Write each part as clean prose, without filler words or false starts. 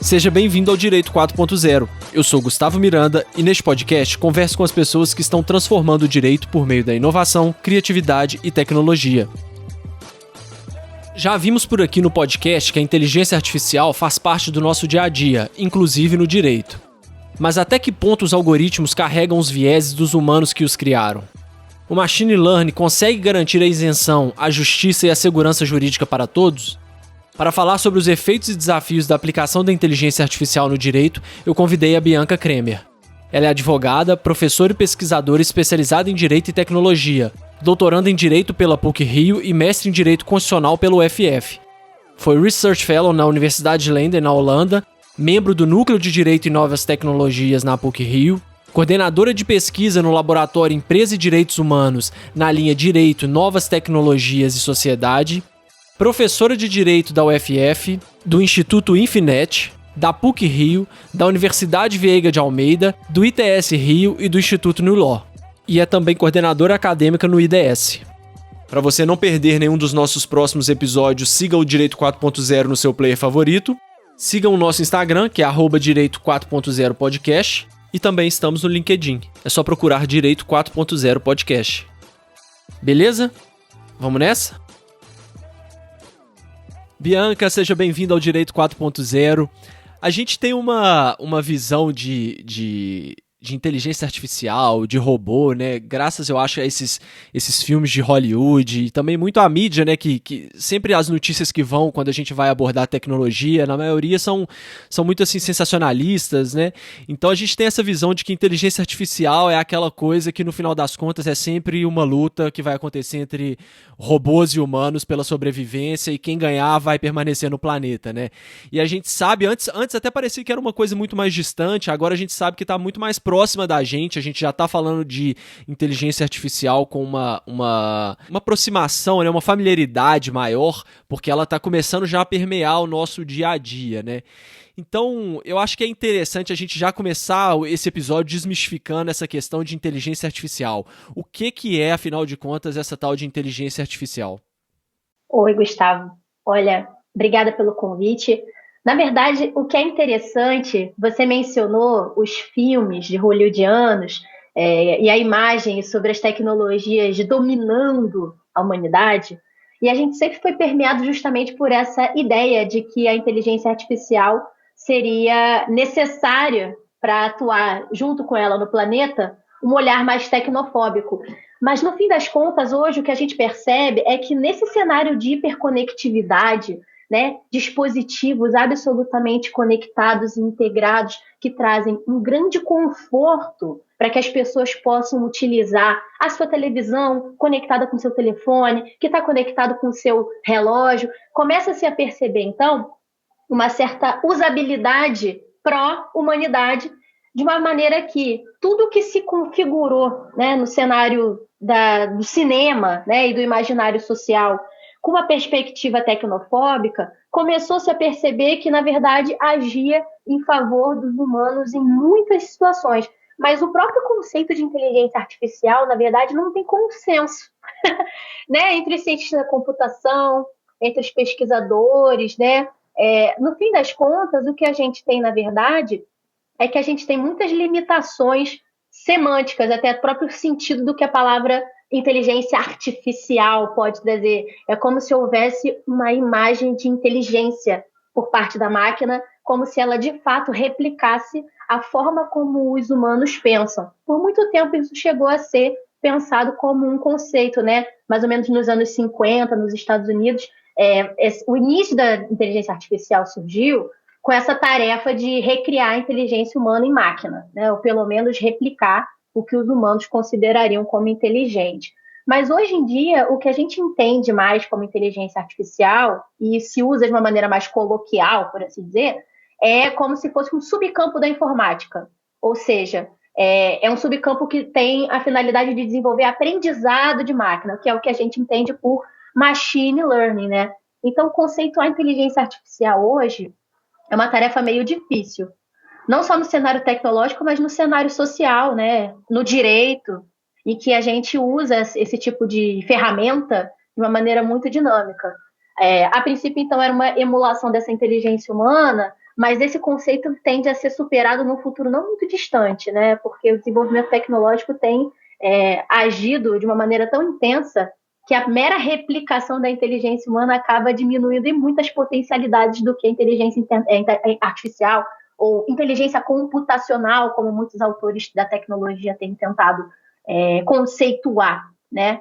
Seja bem-vindo ao Direito 4.0. Eu sou Gustavo Miranda e neste podcast converso com as pessoas que estão transformando o direito por meio da inovação, criatividade e tecnologia. Já vimos por aqui no podcast que a inteligência artificial faz parte do nosso dia a dia, inclusive no direito. Mas até que ponto os algoritmos carregam os vieses dos humanos que os criaram? O machine learning consegue garantir a isenção, a justiça e a segurança jurídica para todos? Para falar sobre os efeitos e desafios da aplicação da inteligência artificial no direito, eu convidei a Bianca Kremer. Ela é advogada, professora e pesquisadora especializada em Direito e Tecnologia, doutoranda em Direito pela PUC-Rio e mestre em Direito Constitucional pelo UFF. Foi Research Fellow na Universidade de Leiden, na Holanda, membro do Núcleo de Direito e Novas Tecnologias na PUC-Rio, coordenadora de pesquisa no Laboratório Empresa e Direitos Humanos na linha Direito, Novas Tecnologias e Sociedade, professora de Direito da UFF, do Instituto Infinet, da PUC-Rio, da Universidade Veiga de Almeida, do ITS Rio e do Instituto New Law. E é também coordenadora acadêmica no IDS. Para você não perder nenhum dos nossos próximos episódios, siga o Direito 4.0 no seu player favorito, siga o nosso Instagram, que é @Direito 4.0 Podcast, e também estamos no LinkedIn. É só procurar Direito 4.0 Podcast. Beleza? Vamos nessa? Bianca, seja bem-vinda ao Direito 4.0. A gente tem uma visão de inteligência artificial, de robô, né? Graças, eu acho, a esses filmes de Hollywood e também muito a mídia, né? Que sempre as notícias que vão quando a gente vai abordar a tecnologia, na maioria são muito assim sensacionalistas, né? Então a gente tem essa visão de que inteligência artificial é aquela coisa que no final das contas é sempre uma luta que vai acontecer entre robôs e humanos pela sobrevivência e quem ganhar vai permanecer no planeta, né? E a gente sabe, antes até parecia que era uma coisa muito mais distante, agora a gente sabe que está muito mais próxima da gente, a gente já está falando de inteligência artificial com uma aproximação, né, uma familiaridade maior, porque ela está começando já a permear o nosso dia a dia, né? Então, eu acho que é interessante a gente já começar esse episódio desmistificando essa questão de inteligência artificial. O que é, afinal de contas, essa tal de inteligência artificial? Oi, Gustavo. Olha, obrigada pelo convite. Na verdade, o que é interessante, você mencionou os filmes de hollywoodianos e a imagem sobre as tecnologias dominando a humanidade, e a gente sempre foi permeado justamente por essa ideia de que a inteligência artificial seria necessária para atuar junto com ela no planeta, um olhar mais tecnofóbico. Mas, no fim das contas, hoje o que a gente percebe é que nesse cenário de hiperconectividade, né, dispositivos absolutamente conectados e integrados que trazem um grande conforto para que as pessoas possam utilizar a sua televisão conectada com o seu telefone, que está conectado com o seu relógio. Começa-se a perceber, então, uma certa usabilidade pró-humanidade, de uma maneira que tudo que se configurou, né, no cenário do cinema, né, e do imaginário social com uma perspectiva tecnofóbica, começou-se a perceber que, na verdade, agia em favor dos humanos em muitas situações. Mas o próprio conceito de inteligência artificial, na verdade, não tem consenso né, entre os cientistas da computação, entre os pesquisadores, né? No fim das contas, o que a gente tem, na verdade, é que a gente tem muitas limitações semânticas, até o próprio sentido do que a palavra inteligência artificial pode trazer. É como se houvesse uma imagem de inteligência por parte da máquina, como se ela de fato replicasse a forma como os humanos pensam. Por muito tempo isso chegou a ser pensado como um conceito, né? Mais ou menos nos anos 50, nos Estados Unidos, o início da inteligência artificial surgiu com essa tarefa de recriar a inteligência humana em máquina, né? Ou pelo menos replicar o que os humanos considerariam como inteligente. Mas hoje em dia, o que a gente entende mais como inteligência artificial, e se usa de uma maneira mais coloquial, por assim dizer, é como se fosse um subcampo da informática. Ou seja, é um subcampo que tem a finalidade de desenvolver aprendizado de máquina, que é o que a gente entende por machine learning, né? Então, conceituar a inteligência artificial hoje é uma tarefa meio difícil. Não só no cenário tecnológico, mas no cenário social, né? No direito, em que a gente usa esse tipo de ferramenta de uma maneira muito dinâmica. A princípio, então, era uma emulação dessa inteligência humana, mas esse conceito tende a ser superado num futuro não muito distante, né? Porque o desenvolvimento tecnológico tem agido de uma maneira tão intensa que a mera replicação da inteligência humana acaba diminuindo em muitas potencialidades do que a inteligência artificial ou inteligência computacional, como muitos autores da tecnologia têm tentado conceituar, né?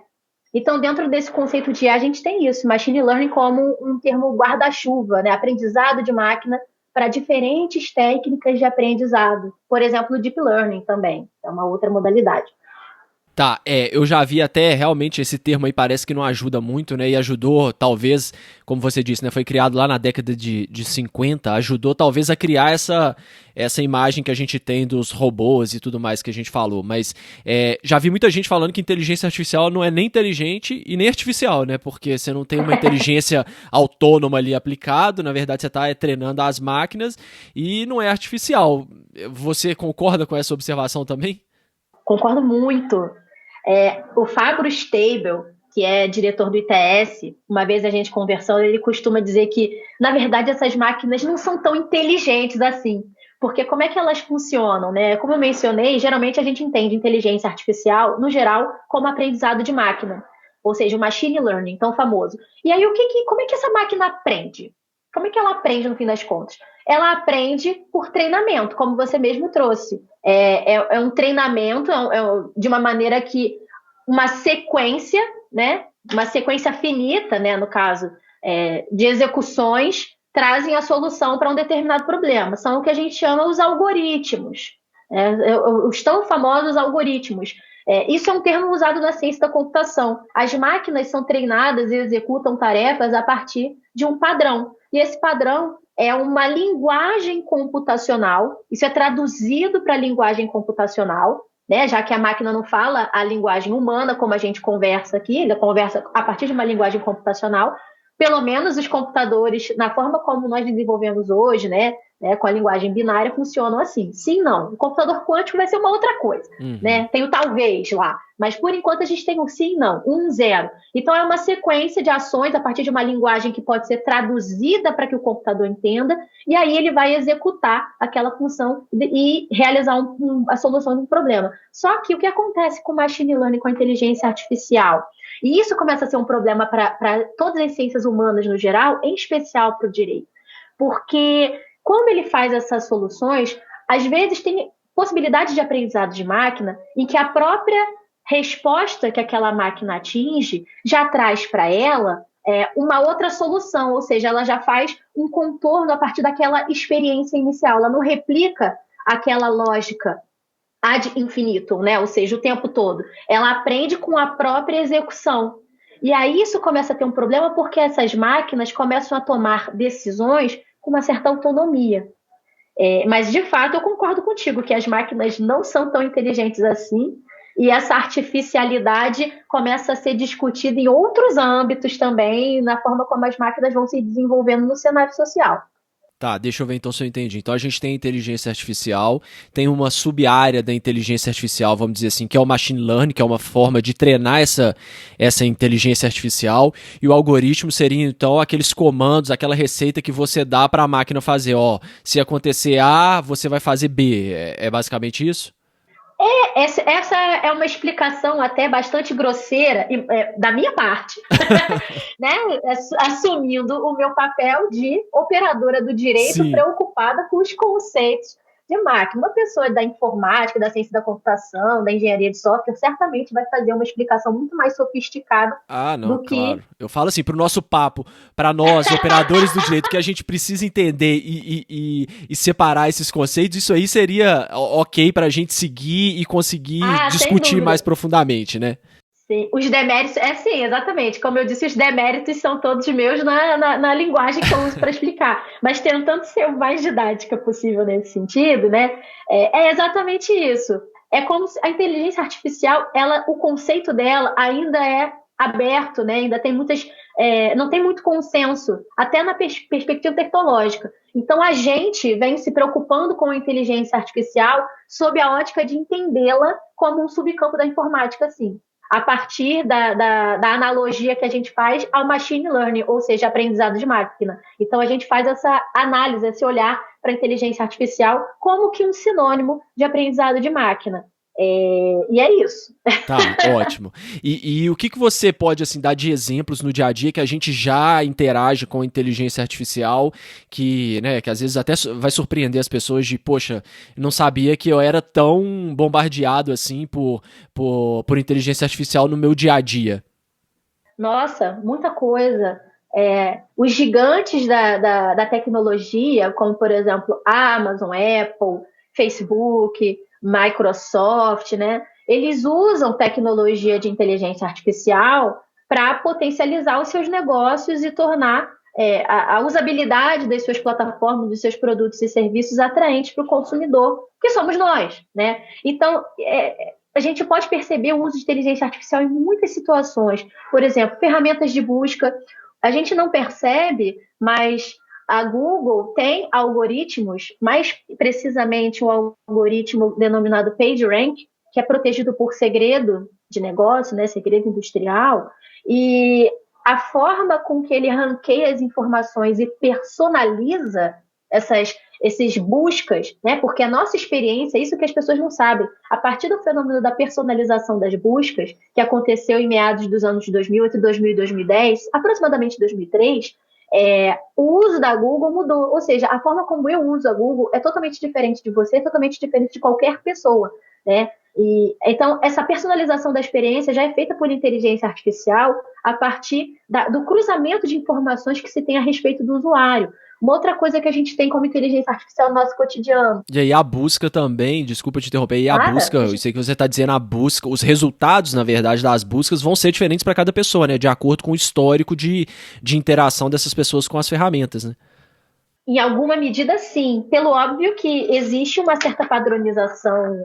Então, dentro desse conceito de IA, a gente tem isso, machine learning como um termo guarda-chuva, né? Aprendizado de máquina para diferentes técnicas de aprendizado. Por exemplo, o deep learning também, é uma outra modalidade. Tá, eu já vi até realmente esse termo aí parece que não ajuda muito, né, e ajudou talvez, como você disse, né, foi criado lá na década de 50, ajudou talvez a criar essa imagem que a gente tem dos robôs e tudo mais que a gente falou, mas já vi muita gente falando que inteligência artificial não é nem inteligente e nem artificial, né, porque você não tem uma inteligência autônoma ali aplicado, na verdade você está treinando as máquinas e não é artificial. Você concorda com essa observação também? Concordo muito. O Fabro Stable, que é diretor do ITS, uma vez a gente conversando, ele costuma dizer que, na verdade, essas máquinas não são tão inteligentes assim. Porque como é que elas funcionam, né? Como eu mencionei, geralmente a gente entende inteligência artificial, no geral, como aprendizado de máquina. Ou seja, o machine learning, tão famoso. E aí, como é que essa máquina aprende? Como é que ela aprende, no fim das contas? Ela aprende por treinamento, como você mesmo trouxe. É um treinamento de uma maneira que uma sequência, né, uma sequência finita, né, no caso, de execuções, trazem a solução para um determinado problema. São o que a gente chama os algoritmos, os tão famosos algoritmos. Isso é um termo usado na ciência da computação. As máquinas são treinadas e executam tarefas a partir de um padrão. E esse padrão é uma linguagem computacional, isso é traduzido para a linguagem computacional, né? Já que a máquina não fala a linguagem humana, como a gente conversa aqui, ela conversa a partir de uma linguagem computacional. Pelo menos os computadores, na forma como nós desenvolvemos hoje, né, com a linguagem binária, funcionam assim. Sim, não. O computador quântico vai ser uma outra coisa. Né? Tem o talvez lá. Mas, por enquanto, a gente tem um sim, não. 1, 0. Então, é uma sequência de ações a partir de uma linguagem que pode ser traduzida para que o computador entenda, e aí ele vai executar aquela função e realizar a solução de um problema. Só que o que acontece com o machine learning, com a inteligência artificial? E isso começa a ser um problema para todas as ciências humanas no geral, em especial para o direito. Porque, como ele faz essas soluções, às vezes tem possibilidade de aprendizado de máquina em que a própria resposta que aquela máquina atinge já traz para ela uma outra solução, ou seja, ela já faz um contorno a partir daquela experiência inicial, ela não replica aquela lógica ad infinitum, né? Ou seja, o tempo todo. Ela aprende com a própria execução. E aí isso começa a ter um problema porque essas máquinas começam a tomar decisões com uma certa autonomia. Mas, de fato, eu concordo contigo que as máquinas não são tão inteligentes assim e essa artificialidade começa a ser discutida em outros âmbitos também, na forma como as máquinas vão se desenvolvendo no cenário social. Tá, deixa eu ver então se eu entendi. Então a gente tem a inteligência artificial, tem uma sub-área da inteligência artificial, vamos dizer assim, que é o machine learning, que é uma forma de treinar essa inteligência artificial, e o algoritmo seria então aqueles comandos, aquela receita que você dá para a máquina fazer, se acontecer A, você vai fazer B. É basicamente isso? Essa é uma explicação até bastante grosseira da minha parte, né? Assumindo o meu papel de operadora do direito. Sim. Preocupada com os conceitos de máquina. Uma pessoa da informática, da ciência da computação, da engenharia de software, certamente vai fazer uma explicação muito mais sofisticada do que... Claro. Eu falo assim, pro nosso papo, para nós, operadores do direito, que a gente precisa entender e separar esses conceitos, isso aí seria ok pra gente seguir e conseguir discutir mais profundamente, né? Sim, os deméritos, sim, exatamente. Como eu disse, os deméritos são todos meus na linguagem que eu uso para explicar, mas tentando ser o mais didática possível nesse sentido, né? É exatamente isso. É como se a inteligência artificial, o conceito dela ainda é aberto, né? Ainda tem não tem muito consenso, até na perspectiva tecnológica. Então, a gente vem se preocupando com a inteligência artificial sob a ótica de entendê-la como um subcampo da informática, sim, a partir da analogia que a gente faz ao machine learning, ou seja, aprendizado de máquina. Então, a gente faz essa análise, esse olhar para a inteligência artificial como que um sinônimo de aprendizado de máquina. E é isso. Tá, ótimo. E o que você pode assim dar de exemplos no dia a dia que a gente já interage com inteligência artificial, que, né, que às vezes até vai surpreender as pessoas de, poxa, não sabia que eu era tão bombardeado assim por inteligência artificial no meu dia a dia. Nossa, muita coisa. Os gigantes da tecnologia, como por exemplo Amazon, Apple, Facebook, Microsoft, né? Eles usam tecnologia de inteligência artificial para potencializar os seus negócios e tornar a usabilidade das suas plataformas, dos seus produtos e serviços atraentes para o consumidor, que somos nós, né? Então, a gente pode perceber o uso de inteligência artificial em muitas situações. Por exemplo, ferramentas de busca. A gente não percebe, mas a Google tem algoritmos, mais precisamente um algoritmo denominado PageRank, que é protegido por segredo de negócio, né, segredo industrial, e a forma com que ele ranqueia as informações e personaliza esses buscas, né? Porque a nossa experiência, isso que as pessoas não sabem, a partir do fenômeno da personalização das buscas, que aconteceu em meados dos anos 2000, entre 2000 e 2010, aproximadamente 2003, o uso da Google mudou, ou seja, a forma como eu uso a Google é totalmente diferente de você, é totalmente diferente de qualquer pessoa, né? Então, essa personalização da experiência já é feita por inteligência artificial a partir do cruzamento de informações que se tem a respeito do usuário. Uma outra coisa que a gente tem como inteligência artificial no nosso cotidiano. E aí a busca também, desculpa te interromper, e a Nada, busca, eu sei que você está dizendo a busca, os resultados, na verdade, das buscas vão ser diferentes para cada pessoa, né? De acordo com o histórico de interação dessas pessoas com as ferramentas, né? Em alguma medida, sim. Pelo óbvio que existe uma certa padronização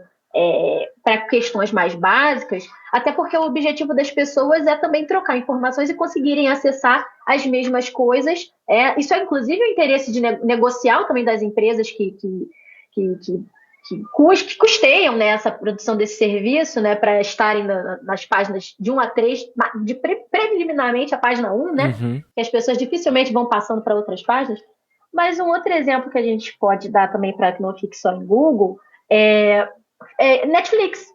para questões mais básicas, até porque o objetivo das pessoas é também trocar informações e conseguirem acessar as mesmas coisas. Isso é, inclusive, o interesse de negocial também das empresas que custeiam, né, essa produção desse serviço, né, para estarem nas páginas de 1 a 3, preliminarmente a página 1, né, que as pessoas dificilmente vão passando para outras páginas. Mas um outro exemplo que a gente pode dar também para que não fique só em Google é Netflix.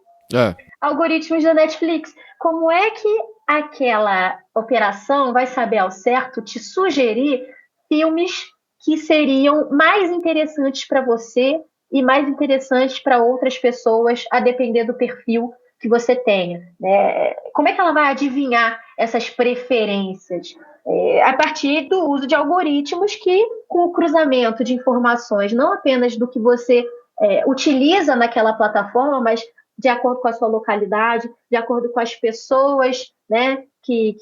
Algoritmos da Netflix. Como é que aquela operação vai saber ao certo te sugerir filmes que seriam mais interessantes para você e mais interessantes para outras pessoas, a depender do perfil que você tenha, né? Como é que ela vai adivinhar essas preferências? A partir do uso de algoritmos que, com o cruzamento de informações, não apenas do que você utiliza naquela plataforma, mas de acordo com a sua localidade, de acordo com as pessoas, né, que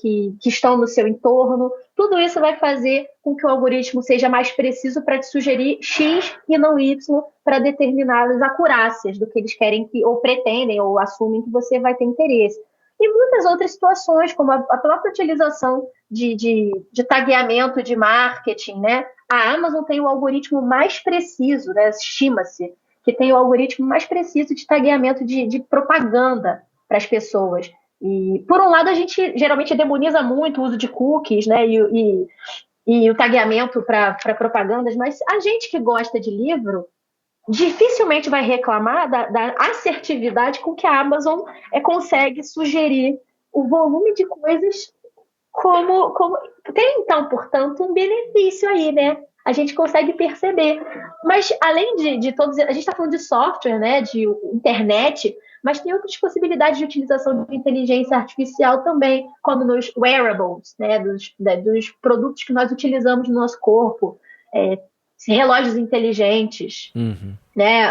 estão no seu entorno, tudo isso vai fazer com que o algoritmo seja mais preciso para te sugerir X e não Y para determinadas acurácias do que eles querem ou pretendem ou assumem que você vai ter interesse. E muitas outras situações, como a própria utilização de tagueamento de marketing, né? A Amazon tem o algoritmo mais preciso, né? Estima-se que tem o algoritmo mais preciso de tagueamento de propaganda para as pessoas. E, por um lado, a gente geralmente demoniza muito o uso de cookies, né, e o tagueamento para propagandas, mas a gente que gosta de livro dificilmente vai reclamar da assertividade com que a Amazon consegue sugerir o volume de coisas como tem, então, portanto, um benefício aí, né? A gente consegue perceber. Mas, além de todos... A gente está falando de software, né? De internet, mas tem outras possibilidades de utilização de inteligência artificial também, como nos wearables, né? Dos produtos que nós utilizamos no nosso corpo, relógios inteligentes, né?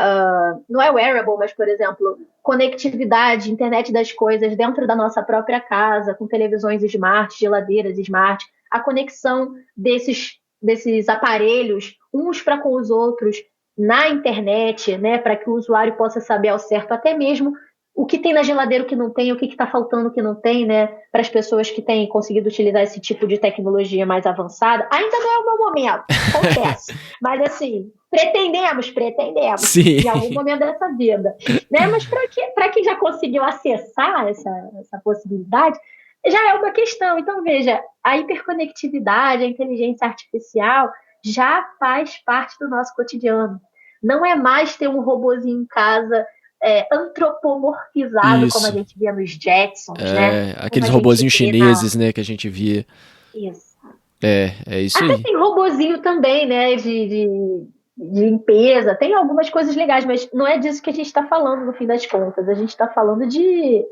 Não é wearable, mas, por exemplo, conectividade, internet das coisas dentro da nossa própria casa, com televisões smart, geladeiras smart, a conexão desses aparelhos, uns para com os outros, na internet, né, para que o usuário possa saber ao certo até mesmo o que tem na geladeira, o que não tem, o que está faltando, o que não tem, né, para as pessoas que têm conseguido utilizar esse tipo de tecnologia mais avançada. Ainda não é o meu momento, confesso, mas assim, pretendemos, Sim. em algum momento dessa vida, né? Mas para quem já conseguiu acessar essa possibilidade, já é uma questão. Então, veja, a hiperconectividade, a inteligência artificial já faz parte do nosso cotidiano. Não é mais ter um robozinho em casa antropomorfizado, como a Isso. gente via nos Jetsons, né? Como Aqueles a gente robozinhos vê na... chineses, né, que a gente via. Isso. É isso Até aí. tem robozinho também, né, de limpeza, tem algumas coisas legais, mas não é disso que a gente está falando no fim das contas. A gente está falando de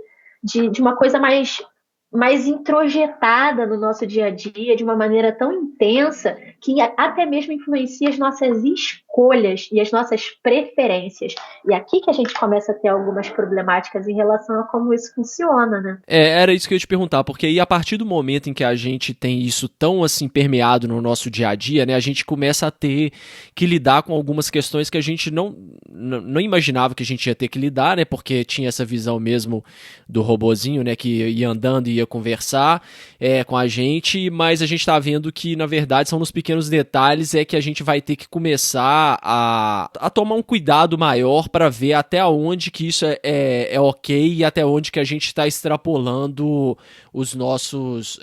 uma coisa mais introjetada no nosso dia a dia, de uma maneira tão intensa, que até mesmo influencia as nossas escolhas e as nossas preferências. E aqui que a gente começa a ter algumas problemáticas em relação a como isso funciona, né? Era isso que eu ia te perguntar, porque aí a partir do momento em que a gente tem isso tão assim permeado no nosso dia a dia, né, a gente começa a ter que lidar com algumas questões que a gente não imaginava que a gente ia ter que lidar, né, porque tinha essa visão mesmo do robozinho, né, que ia andando e ia conversar com a gente, mas a gente tá vendo que na verdade são nos pequenos detalhes que a gente vai ter que começar a tomar um cuidado maior para ver até onde que isso é ok e até onde que a gente está extrapolando os nossos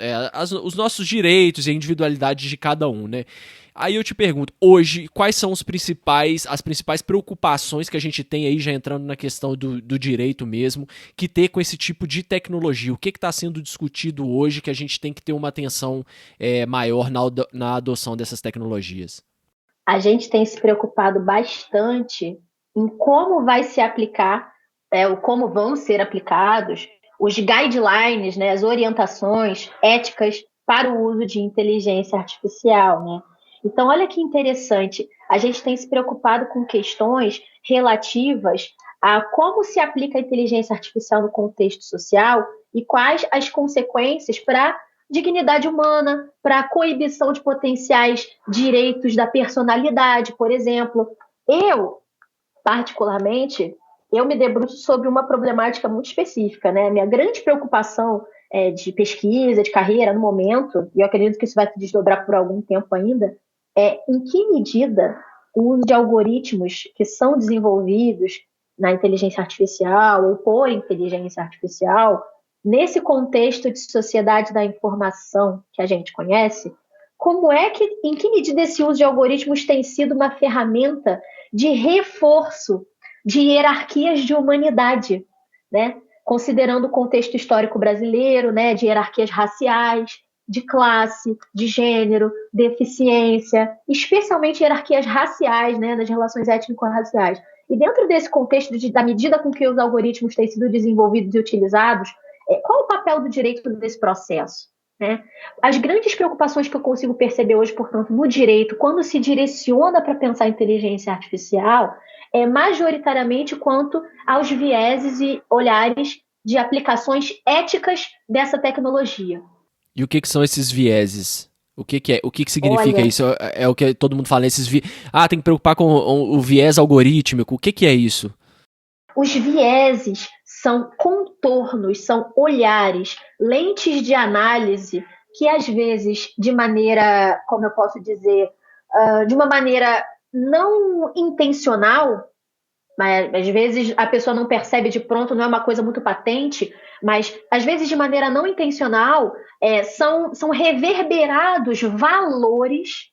direitos e a individualidade de cada um, né? Aí eu te pergunto, hoje, quais são as principais preocupações que a gente tem aí, já entrando na questão do direito mesmo, que ter com esse tipo de tecnologia? O que está sendo discutido hoje que a gente tem que ter uma atenção maior na adoção dessas tecnologias? A gente tem se preocupado bastante em como vai se aplicar, ou como vão ser aplicados os guidelines, né, as orientações éticas para o uso de inteligência artificial, né? Então, olha que interessante, a gente tem se preocupado com questões relativas a como se aplica a inteligência artificial no contexto social e quais as consequências para dignidade humana, para a coibição de potenciais direitos da personalidade, por exemplo. Particularmente, eu me debruço sobre uma problemática muito específica, né? Minha grande preocupação de pesquisa, de carreira no momento, e eu acredito que isso vai se desdobrar por algum tempo ainda, é em que medida o uso de algoritmos que são desenvolvidos na inteligência artificial ou por inteligência artificial, nesse contexto de sociedade da informação que a gente conhece, em que medida esse uso de algoritmos tem sido uma ferramenta de reforço de hierarquias de humanidade, né? Considerando o contexto histórico brasileiro, né, de hierarquias raciais, de classe, de gênero, deficiência, especialmente hierarquias raciais, né, nas relações étnico-raciais. E dentro desse contexto, da medida com que os algoritmos têm sido desenvolvidos e utilizados, qual o papel do direito nesse processo? Né? As grandes preocupações que eu consigo perceber hoje, portanto, no direito, quando se direciona para pensar inteligência artificial, é majoritariamente quanto aos vieses e olhares de aplicações éticas dessa tecnologia. E o que são esses vieses? O que significa Olha, isso? É o que todo mundo fala, tem que preocupar com o viés algorítmico. O que é isso? Os vieses são contornos, são olhares, lentes de análise que às vezes, de maneira, como eu posso dizer, de uma maneira não intencional, mas às vezes a pessoa não percebe de pronto, não é uma coisa muito patente, mas às vezes de maneira não intencional são reverberados valores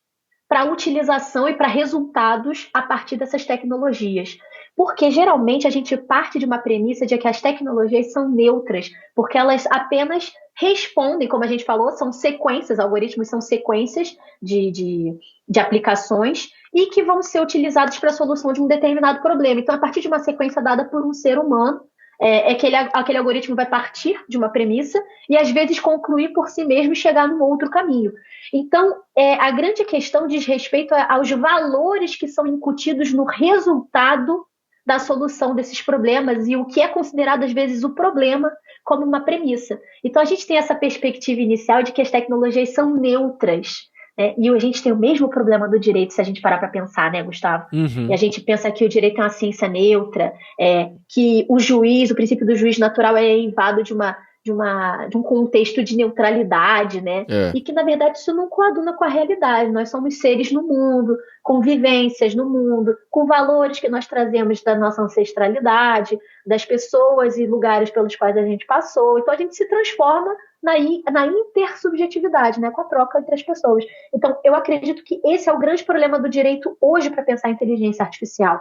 para utilização e para resultados a partir dessas tecnologias. Porque geralmente a gente parte de uma premissa de que as tecnologias são neutras, porque elas apenas respondem, como a gente falou, são sequências, algoritmos são sequências de aplicações e que vão ser utilizados para a solução de um determinado problema. Então, a partir de uma sequência dada por um ser humano, aquele algoritmo vai partir de uma premissa e, às vezes, concluir por si mesmo e chegar num outro caminho. Então, a grande questão diz respeito aos valores que são incutidos no resultado da solução desses problemas e o que é considerado, às vezes, o problema como uma premissa. Então, a gente tem essa perspectiva inicial de que as tecnologias são neutras. E a gente tem o mesmo problema do direito, se a gente parar para pensar, né, Gustavo? Uhum. E a gente pensa que o direito é uma ciência neutra, que o princípio do juiz natural é eivado de de um contexto de neutralidade, né? E que, na verdade, isso não coaduna com a realidade. Nós somos seres no mundo, com vivências no mundo, com valores que nós trazemos da nossa ancestralidade, das pessoas e lugares pelos quais a gente passou. Então, a gente se transforma na intersubjetividade, né? Com a troca entre as pessoas. Então, eu acredito que esse é o grande problema do direito hoje para pensar a inteligência artificial.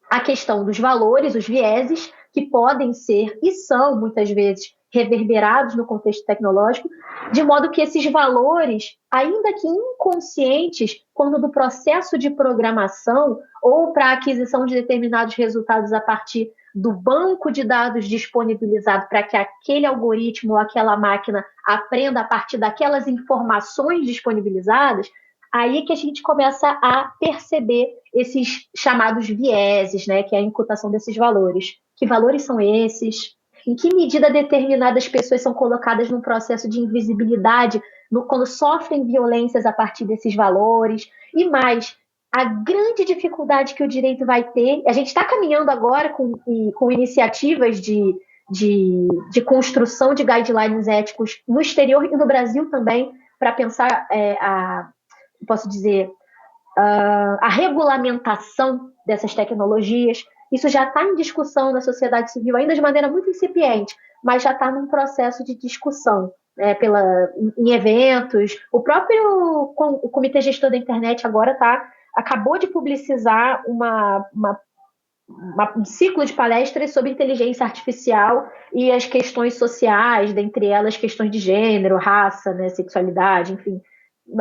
A questão dos valores, os vieses, que podem ser e são, muitas vezes, reverberados no contexto tecnológico, de modo que esses valores, ainda que inconscientes, quando do processo de programação ou para a aquisição de determinados resultados a partir do banco de dados disponibilizado para que aquele algoritmo ou aquela máquina aprenda a partir daquelas informações disponibilizadas, aí que a gente começa a perceber esses chamados vieses, né, que é a imputação desses valores. Que valores são esses? Em que medida determinadas pessoas são colocadas num processo de invisibilidade quando sofrem violências a partir desses valores? E mais, a grande dificuldade que o direito vai ter, a gente está caminhando agora com iniciativas de construção de guidelines éticos no exterior e no Brasil também, para pensar posso dizer, a regulamentação dessas tecnologias. Isso já está em discussão na sociedade civil, ainda de maneira muito incipiente, mas já está num processo de discussão, né, em eventos. O próprio o Comitê Gestor da Internet agora acabou de publicizar um ciclo de palestras sobre inteligência artificial e as questões sociais, dentre elas questões de gênero, raça, né, sexualidade, enfim.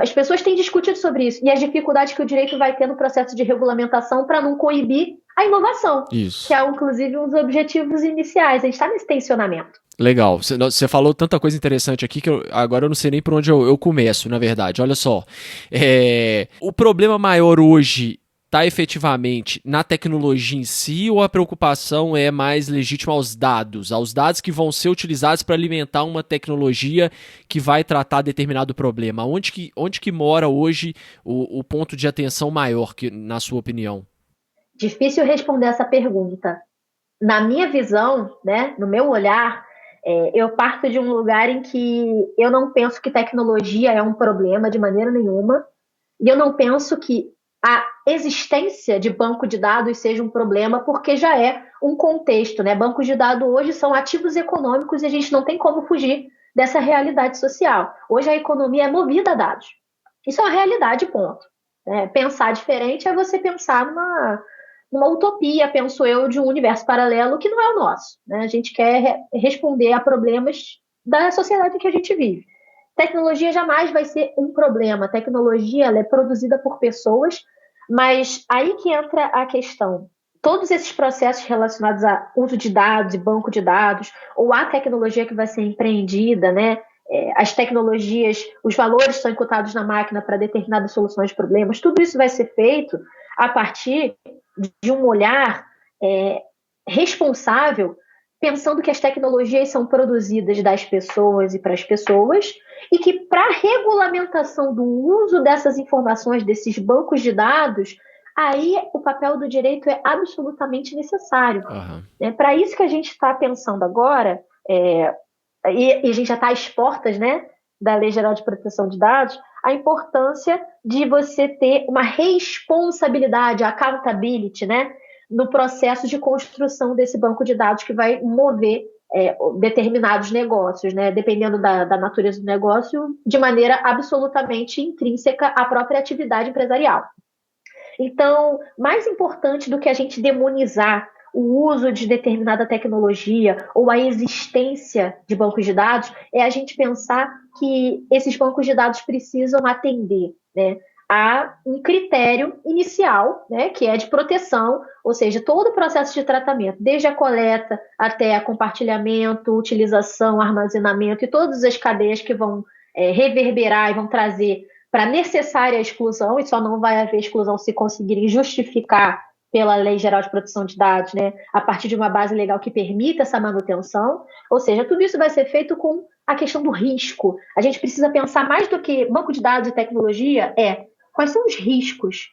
As pessoas têm discutido sobre isso e as dificuldades que o direito vai ter no processo de regulamentação para não coibir a inovação, Isso. Que é, inclusive, um dos objetivos iniciais. A gente está nesse tensionamento. Legal. Você falou tanta coisa interessante aqui que agora eu não sei nem por onde eu começo, na verdade. Olha só. O problema maior hoje está efetivamente na tecnologia em si ou a preocupação é mais legítima aos dados que vão ser utilizados para alimentar uma tecnologia que vai tratar determinado problema? Onde que mora hoje o ponto de atenção maior, na sua opinião? Difícil responder essa pergunta. Na minha visão, né, no meu olhar, eu parto de um lugar em que eu não penso que tecnologia é um problema de maneira nenhuma, e eu não penso que a existência de banco de dados seja um problema, porque já é um contexto, né? Bancos de dados hoje são ativos econômicos e a gente não tem como fugir dessa realidade social. Hoje a economia é movida a dados. Isso é uma realidade, ponto. Pensar diferente é você pensar numa utopia, penso eu, de um universo paralelo que não é o nosso, né? A gente quer responder a problemas da sociedade em que a gente vive. Tecnologia jamais vai ser um problema. A tecnologia ela é produzida por pessoas, mas aí que entra a questão. Todos esses processos relacionados a uso de dados e banco de dados, ou a tecnologia que vai ser empreendida, né? As tecnologias, os valores são imputados na máquina para determinadas soluções de problemas, tudo isso vai ser feito a partir de um olhar responsável, pensando que as tecnologias são produzidas das pessoas e para as pessoas, e que para a regulamentação do uso dessas informações, desses bancos de dados, aí o papel do direito é absolutamente necessário. Uhum. Para isso que a gente está pensando agora, e a gente já está às portas, né, da Lei Geral de Proteção de Dados, a importância de você ter uma responsabilidade, accountability, né, no processo de construção desse banco de dados que vai mover determinados negócios, né, dependendo da natureza do negócio, de maneira absolutamente intrínseca à própria atividade empresarial. Então, mais importante do que a gente demonizar o uso de determinada tecnologia ou a existência de bancos de dados, é a gente pensar que esses bancos de dados precisam atender, né, a um critério inicial, né, que é de proteção, ou seja, todo o processo de tratamento, desde a coleta até a compartilhamento, utilização, armazenamento e todas as cadeias que vão reverberar e vão trazer para a necessária exclusão, e só não vai haver exclusão se conseguirem justificar pela Lei Geral de Proteção de Dados, né, a partir de uma base legal que permita essa manutenção. Ou seja, tudo isso vai ser feito com a questão do risco. A gente precisa pensar mais do que banco de dados e tecnologia, quais são os riscos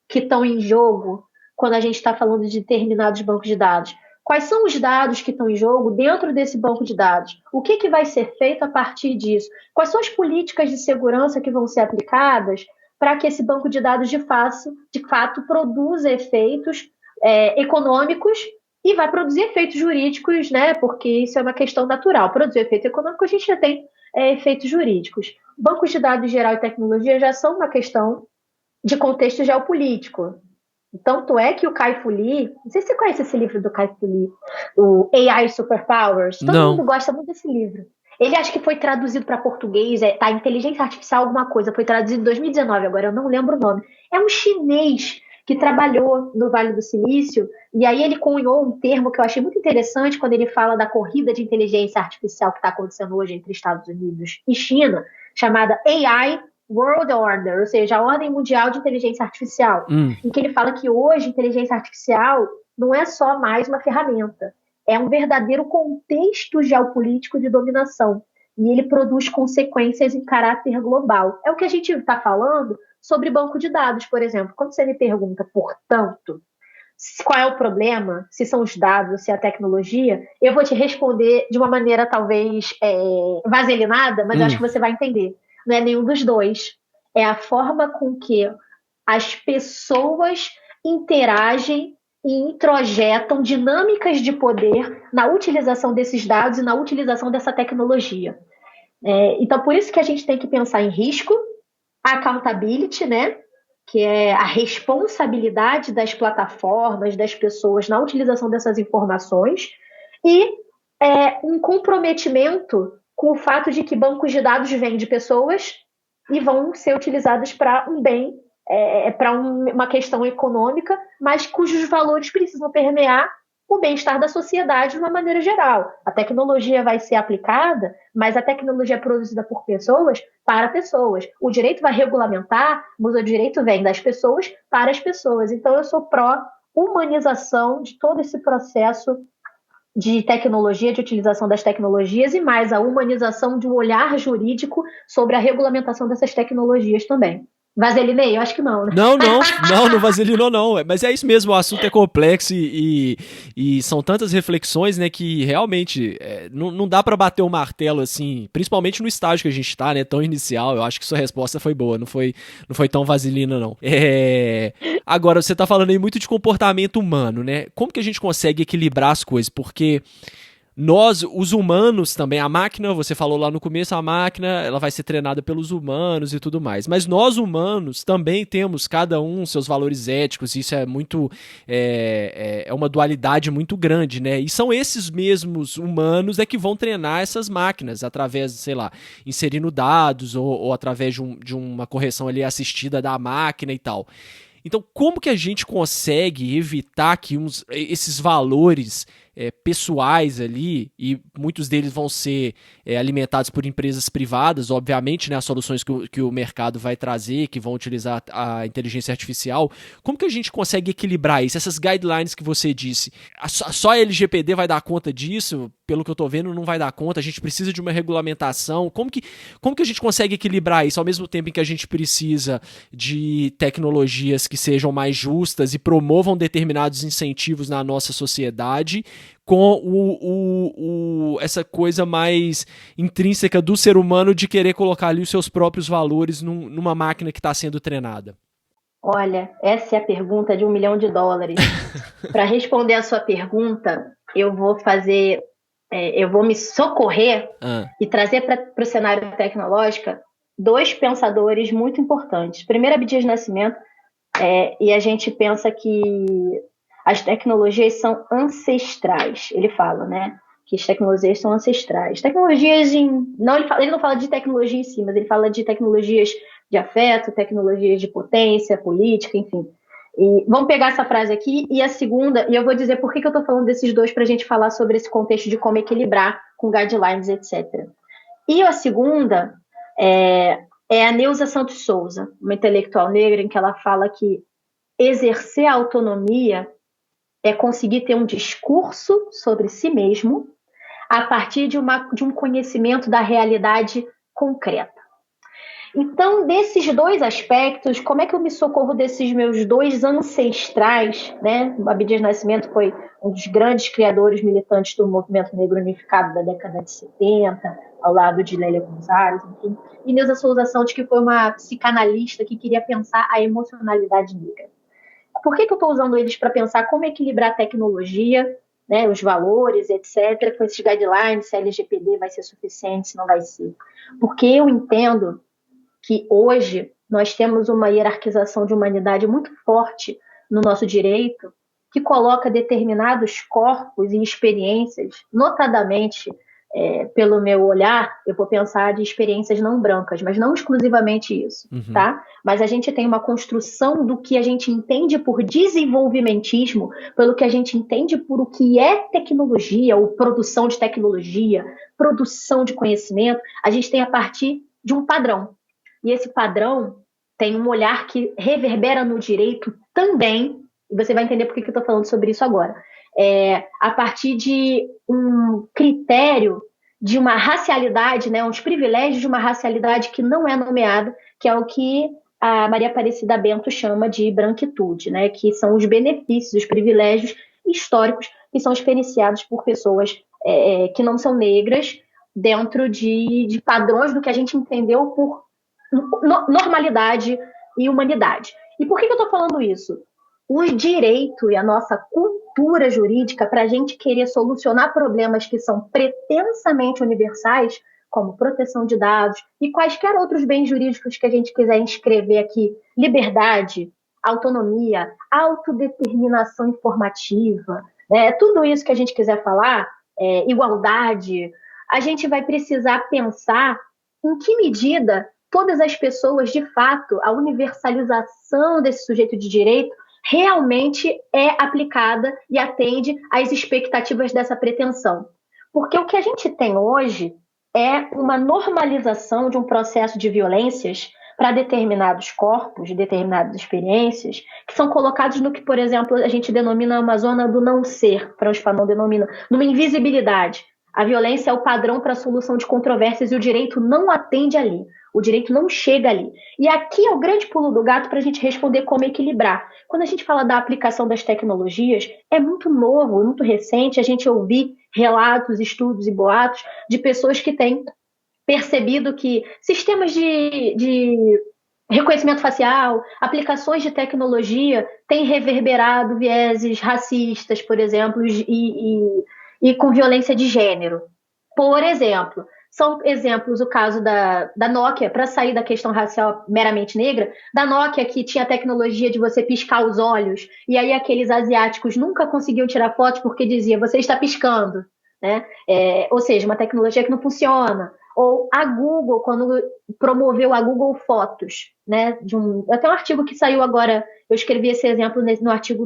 que estão em jogo quando a gente está falando de determinados bancos de dados? Quais são os dados que estão em jogo dentro desse banco de dados? O que vai ser feito a partir disso? Quais são as políticas de segurança que vão ser aplicadas para que esse banco de dados de fato produza efeitos econômicos e vai produzir efeitos jurídicos, né? Porque isso é uma questão natural. Produzir efeito econômico, a gente já tem efeitos jurídicos. Bancos de dados geral e tecnologia já são uma questão de geopolítico. Tanto é que o Kai-Fu Lee, não sei se você conhece esse livro do Kai-Fu Lee, o AI Superpowers, todo mundo gosta muito desse livro. Ele acho que foi traduzido para português, Inteligência Artificial alguma coisa, foi traduzido em 2019, agora eu não lembro o nome. É um chinês que trabalhou no Vale do Silício, e aí ele cunhou um termo que eu achei muito interessante quando ele fala da corrida de inteligência artificial que está acontecendo hoje entre Estados Unidos e China, chamada AI World Order, ou seja, a ordem mundial de inteligência artificial, em que ele fala que hoje inteligência artificial não é só mais uma ferramenta, é um verdadeiro contexto geopolítico de dominação, e ele produz consequências em caráter global. É o que a gente está falando sobre banco de dados, por exemplo. Quando você me pergunta, portanto, qual é o problema, se são os dados, se é a tecnologia, eu vou te responder de uma maneira talvez vaselinada, mas eu acho que você vai entender. Não é nenhum dos dois. É a forma com que as pessoas interagem e introjetam dinâmicas de poder na utilização desses dados e na utilização dessa tecnologia. Então, por isso que a gente tem que pensar em risco, accountability, né? Que é a responsabilidade das plataformas, das pessoas na utilização dessas informações, e um comprometimento com o fato de que bancos de dados vêm de pessoas e vão ser utilizados para um bem, para uma questão econômica, mas cujos valores precisam permear o bem-estar da sociedade de uma maneira geral. A tecnologia vai ser aplicada, mas a tecnologia é produzida por pessoas para pessoas. O direito vai regulamentar, mas o direito vem das pessoas para as pessoas. Então, eu sou pró-humanização de todo esse processo de tecnologia, de utilização das tecnologias, e mais a humanização de um olhar jurídico sobre a regulamentação dessas tecnologias também. Vaselinei? Eu acho que não, né? Não vaselinou não. Mas é isso mesmo, o assunto é complexo e são tantas reflexões, né, que realmente não dá pra bater o martelo assim, principalmente no estágio que a gente tá, né, tão inicial. Eu acho que sua resposta foi boa, não foi tão vaselina não. Agora, você tá falando aí muito de comportamento humano, né? Como que a gente consegue equilibrar as coisas? Porque nós, os humanos também, a máquina, você falou lá no começo, a máquina ela vai ser treinada pelos humanos e tudo mais, mas nós humanos também temos cada um seus valores éticos, isso é muito é uma dualidade muito grande, né? E são esses mesmos humanos que vão treinar essas máquinas através, sei lá, inserindo dados ou através de uma correção ali assistida da máquina e tal. Então, como que a gente consegue evitar que esses valores pessoais ali, e muitos deles vão ser alimentados por empresas privadas, obviamente, né, as soluções que o mercado vai trazer, que vão utilizar a inteligência artificial, como que a gente consegue equilibrar isso? Essas guidelines que você disse, só a LGPD vai dar conta disso? Pelo que eu tô vendo, não vai dar conta, a gente precisa de uma regulamentação. Como que a gente consegue equilibrar isso ao mesmo tempo em que a gente precisa de tecnologias que sejam mais justas e promovam determinados incentivos na nossa sociedade, com essa coisa mais intrínseca do ser humano de querer colocar ali os seus próprios valores numa máquina que está sendo treinada? Olha, essa é a pergunta de $1 milhão. Para responder a sua pergunta, eu vou me socorrer e trazer para o cenário tecnológico dois pensadores muito importantes. Primeiro, Abdias Nascimento, e a gente pensa que as tecnologias são ancestrais. Ele fala, né, que as tecnologias são ancestrais. Tecnologias ele não fala de tecnologia em si, mas ele fala de tecnologias de afeto, tecnologias de potência, política, enfim. E vamos pegar essa frase aqui e a segunda, e eu vou dizer por que eu estou falando desses dois para a gente falar sobre esse contexto de como equilibrar com guidelines, etc. E a segunda é a Neuza Santos Souza, uma intelectual negra, em que ela fala que exercer a autonomia é conseguir ter um discurso sobre si mesmo a partir de um conhecimento da realidade concreta. Então, desses dois aspectos, como é que eu me socorro desses meus dois ancestrais, né? O Abdias Nascimento foi um dos grandes criadores militantes do movimento negro unificado da década de 70, ao lado de Lélia Gonzalez, enfim. E Neuza Souza Santos, que foi uma psicanalista que queria pensar a emocionalidade negra. Por que eu estou usando eles para pensar como equilibrar a tecnologia, né, os valores, etc., com esses guidelines, se a LGPD vai ser suficiente, se não vai ser? Porque eu entendo que hoje nós temos uma hierarquização de humanidade muito forte no nosso direito, que coloca determinados corpos e experiências, notadamente, pelo meu olhar, eu vou pensar de experiências não brancas, mas não exclusivamente isso, tá? Mas a gente tem uma construção do que a gente entende por desenvolvimentismo, pelo que a gente entende por o que é tecnologia, ou produção de tecnologia, produção de conhecimento, a gente tem a partir de um padrão. E esse padrão tem um olhar que reverbera no direito também, e você vai entender por que eu estou falando sobre isso agora. A partir de um critério de uma racialidade, né, uns privilégios de uma racialidade que não é nomeada, que é o que a Maria Aparecida Bento chama de branquitude, né, que são os benefícios, os privilégios históricos que são experienciados por pessoas que não são negras dentro de padrões do que a gente entendeu por normalidade e humanidade. E por que eu estou falando isso? O direito e a nossa cultura jurídica, para a gente querer solucionar problemas que são pretensamente universais, como proteção de dados e quaisquer outros bens jurídicos que a gente quiser inscrever aqui, liberdade, autonomia, autodeterminação informativa, né? Tudo isso que a gente quiser falar, igualdade, a gente vai precisar pensar em que medida todas as pessoas, de fato, a universalização desse sujeito de direito realmente é aplicada e atende às expectativas dessa pretensão. Porque o que a gente tem hoje é uma normalização de um processo de violências para determinados corpos, determinadas experiências, que são colocados no que, por exemplo, a gente denomina uma zona do não ser, Franz Fanon denomina, numa invisibilidade. A violência é o padrão para a solução de controvérsias e o direito não atende ali. O direito não chega ali. E aqui é o grande pulo do gato para a gente responder como equilibrar. Quando a gente fala da aplicação das tecnologias, é muito novo, muito recente a gente ouvir relatos, estudos e boatos de pessoas que têm percebido que sistemas de reconhecimento facial, aplicações de tecnologia têm reverberado vieses racistas, por exemplo, e com violência de gênero. Por exemplo, são exemplos o caso da Nokia, para sair da questão racial meramente negra, da Nokia que tinha a tecnologia de você piscar os olhos, e aí aqueles asiáticos nunca conseguiam tirar fotos porque dizia, você está piscando, né? Ou seja, uma tecnologia que não funciona. Ou a Google, quando promoveu a Google Fotos, né? Até um artigo que saiu agora, eu escrevi esse exemplo no artigo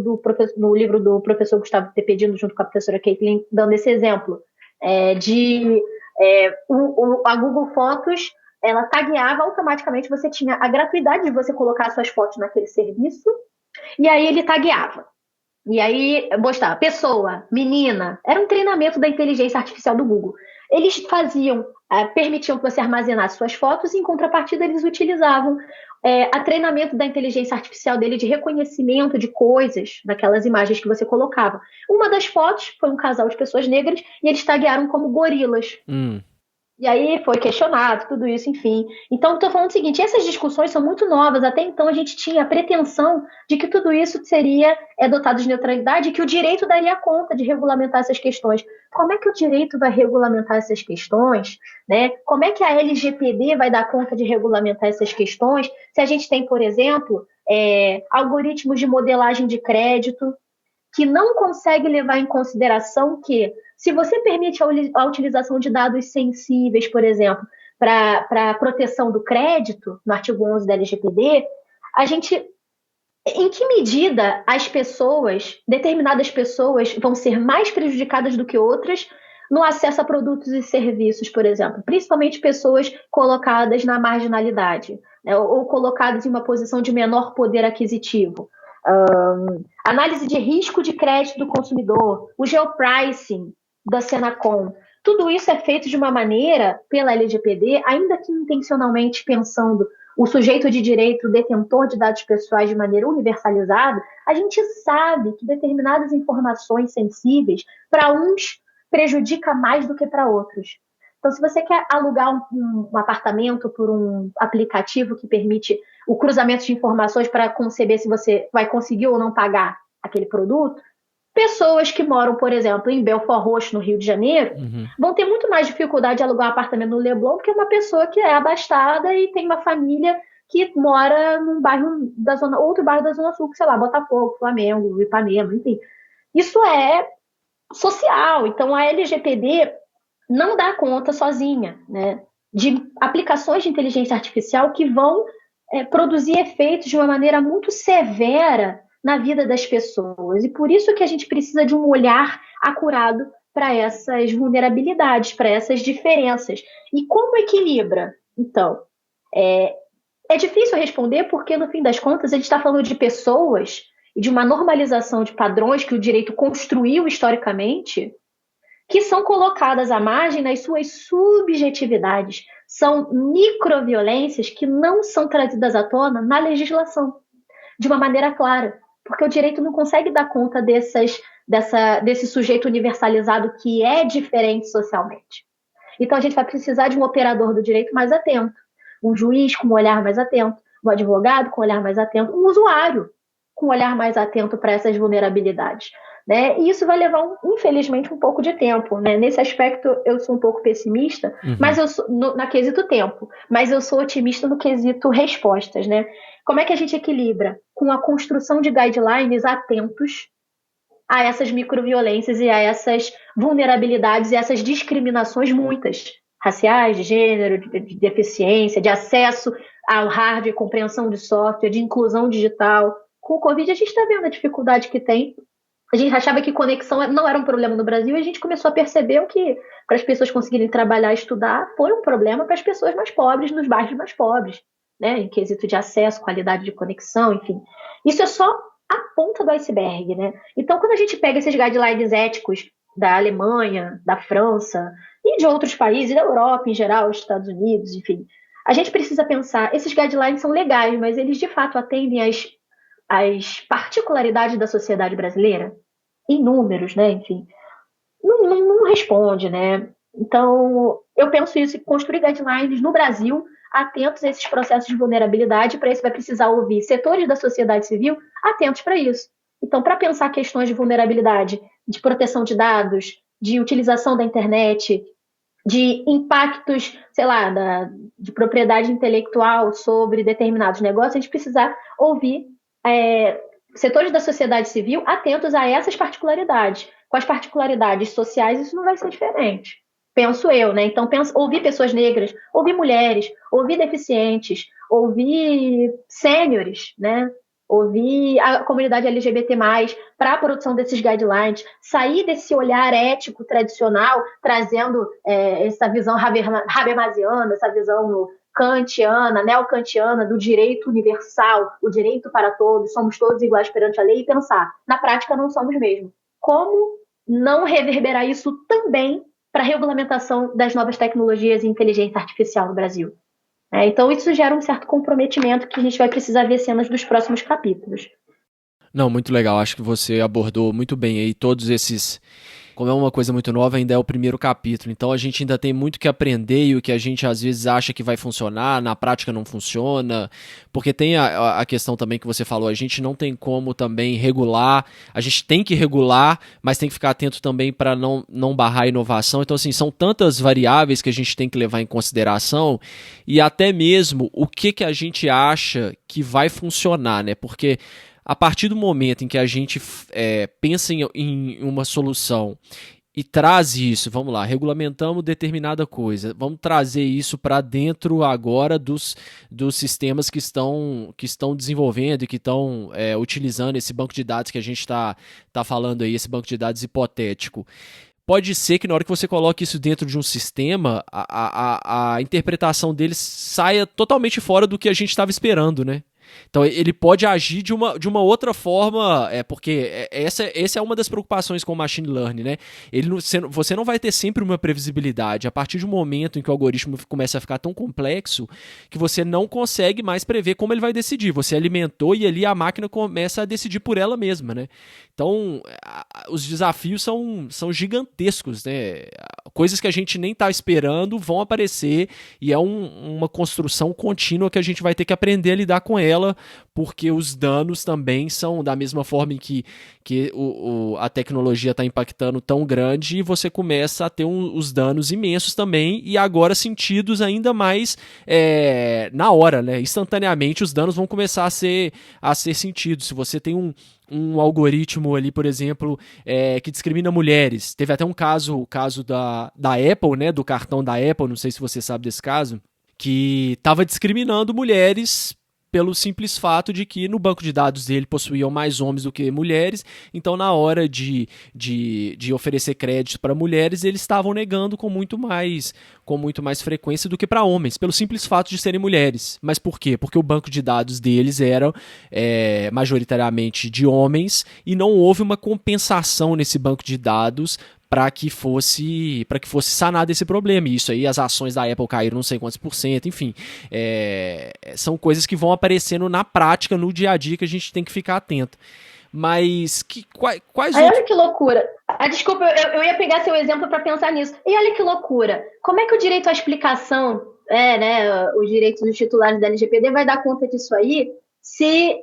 no livro do professor Gustavo Tepedino, junto com a professora Caitlin, dando esse exemplo a Google Fotos, ela tagueava automaticamente, você tinha a gratuidade de você colocar suas fotos naquele serviço, e aí ele tagueava. E aí, mostrava, pessoa, menina, era um treinamento da inteligência artificial do Google. Eles permitiam que você armazenasse suas fotos e, em contrapartida, eles utilizavam a treinamento da inteligência artificial dele de reconhecimento de coisas daquelas imagens que você colocava. Uma das fotos foi um casal de pessoas negras e eles taguearam como gorilas. E aí foi questionado, tudo isso, enfim. Então, estou falando o seguinte, essas discussões são muito novas. Até então, a gente tinha a pretensão de que tudo isso seria dotado de neutralidade e que o direito daria conta de regulamentar essas questões. Como é que o direito vai regulamentar essas questões? Né? Como é que a LGPD vai dar conta de regulamentar essas questões? Se a gente tem, por exemplo, algoritmos de modelagem de crédito que não consegue levar em consideração que, se você permite a utilização de dados sensíveis, por exemplo, para a proteção do crédito, no artigo 11 da LGPD, em que medida determinadas pessoas vão ser mais prejudicadas do que outras no acesso a produtos e serviços, por exemplo, principalmente pessoas colocadas na marginalidade, né, ou colocadas em uma posição de menor poder aquisitivo. Análise de risco de crédito do consumidor, o geopricing da Senacom, tudo isso é feito de uma maneira pela LGPD, ainda que intencionalmente pensando o sujeito de direito, o detentor de dados pessoais de maneira universalizada, a gente sabe que determinadas informações sensíveis, para uns, prejudica mais do que para outros. Então, se você quer alugar um apartamento por um aplicativo que permite o cruzamento de informações para conceber se você vai conseguir ou não pagar aquele produto, pessoas que moram, por exemplo, em Belfort Roxo, no Rio de Janeiro, vão ter muito mais dificuldade de alugar um apartamento no Leblon do que uma pessoa que é abastada e tem uma família que mora num bairro da zona, outro bairro da Zona Sul, sei lá, Botafogo, Flamengo, Ipanema, enfim. Isso é social. Então, a LGPD não dá conta sozinha, né, de aplicações de inteligência artificial que vão produzir efeitos de uma maneira muito severa na vida das pessoas. E por isso que a gente precisa de um olhar acurado para essas vulnerabilidades, para essas diferenças. E como equilibra? Então, é difícil responder porque, no fim das contas, a gente está falando de pessoas e de uma normalização de padrões que o direito construiu historicamente, que são colocadas à margem nas suas subjetividades. São microviolências que não são trazidas à tona na legislação, de uma maneira clara, porque o direito não consegue dar conta desse sujeito universalizado que é diferente socialmente. Então, a gente vai precisar de um operador do direito mais atento, um juiz com um olhar mais atento, um advogado com um olhar mais atento, um usuário com um olhar mais atento para essas vulnerabilidades. Né? E isso vai levar, infelizmente, um pouco de tempo. Né? Nesse aspecto, eu sou um pouco pessimista, mas eu sou, na quesito tempo, mas eu sou otimista no quesito respostas. Né? Como é que a gente equilibra? Com a construção de guidelines atentos a essas microviolências e a essas vulnerabilidades e essas discriminações muitas, raciais, de gênero, de deficiência, de acesso ao hardware, compreensão de software, de inclusão digital. Com o Covid, a gente está vendo a dificuldade que tem. A gente achava que conexão não era um problema no Brasil e a gente começou a perceber que para as pessoas conseguirem trabalhar e estudar foi um problema para as pessoas mais pobres, nos bairros mais pobres, né? Em quesito de acesso, qualidade de conexão, enfim. Isso é só a ponta do iceberg, né? Então, quando a gente pega esses guidelines éticos da Alemanha, da França e de outros países, da Europa em geral, Estados Unidos, enfim, a gente precisa pensar, esses guidelines são legais, mas eles de fato atendem às particularidades da sociedade brasileira? Em números, né? Enfim, não responde, né? Então, eu penso isso, construir guidelines no Brasil atentos a esses processos de vulnerabilidade, para isso vai precisar ouvir setores da sociedade civil atentos para isso. Então, para pensar questões de vulnerabilidade, de proteção de dados, de utilização da internet, de impactos, sei lá, de propriedade intelectual sobre determinados negócios, a gente precisa ouvir setores da sociedade civil atentos a essas particularidades. Com as particularidades sociais, isso não vai ser diferente. Penso eu, né? Então, ouvir pessoas negras, ouvir mulheres, ouvir deficientes, ouvir sêniores, né? Ouvir a comunidade LGBT+, para a produção desses guidelines, sair desse olhar ético tradicional, trazendo essa visão habermasiana, essa visão kantiana, neocantiana, do direito universal, o direito para todos, somos todos iguais perante a lei, e pensar, na prática não somos mesmo. Como não reverberar isso também para a regulamentação das novas tecnologias e inteligência artificial no Brasil? Então, isso gera um certo comprometimento que a gente vai precisar ver cenas dos próximos capítulos. Não, muito legal. Acho que você abordou muito bem aí todos esses... Como é uma coisa muito nova, ainda é o primeiro capítulo. Então a gente ainda tem muito que aprender e o que a gente às vezes acha que vai funcionar, na prática não funciona. Porque tem a questão também que você falou, a gente não tem como também regular. A gente tem que regular, mas tem que ficar atento também para não barrar a inovação. Então, assim, são tantas variáveis que a gente tem que levar em consideração e até mesmo o que a gente acha que vai funcionar, né? Porque a partir do momento em que a gente pensa em uma solução e traz isso, vamos lá, regulamentamos determinada coisa, vamos trazer isso para dentro agora dos sistemas que estão desenvolvendo e que estão utilizando esse banco de dados que a gente está falando aí, esse banco de dados hipotético. Pode ser que na hora que você coloque isso dentro de um sistema, a interpretação deles saia totalmente fora do que a gente estava esperando, né? Então ele pode agir de uma outra forma, porque essa é uma das preocupações com o machine learning, né? Você não vai ter sempre uma previsibilidade. A partir de um momento em que o algoritmo começa a ficar tão complexo que você não consegue mais prever como ele vai decidir. Você alimentou e ali a máquina começa a decidir por ela mesma, né? Então os desafios são gigantescos, né? Coisas que a gente nem está esperando vão aparecer e é uma construção contínua que a gente vai ter que aprender a lidar com ela, porque os danos também são da mesma forma em que a tecnologia está impactando tão grande e você começa a ter os danos imensos também e agora sentidos ainda mais na hora, né? Instantaneamente os danos vão começar a ser sentidos. Se você tem um algoritmo ali, por exemplo, que discrimina mulheres. Teve até o caso da Apple, né, do cartão da Apple, não sei se você sabe desse caso, que estava discriminando mulheres pelo simples fato de que no banco de dados dele possuíam mais homens do que mulheres, então na hora de oferecer crédito para mulheres, eles estavam negando com muito mais frequência do que para homens, pelo simples fato de serem mulheres. Mas por quê? Porque o banco de dados deles era majoritariamente de homens e não houve uma compensação nesse banco de dados para que fosse sanado esse problema. E isso aí, as ações da Apple caíram não sei quantos por cento, enfim. São coisas que vão aparecendo na prática, no dia a dia, que a gente tem que ficar atento. Mas quais olha que loucura. Desculpa, eu ia pegar seu exemplo para pensar nisso. E olha que loucura. Como é que o direito à explicação, os direitos dos titulares da LGPD vai dar conta disso aí, se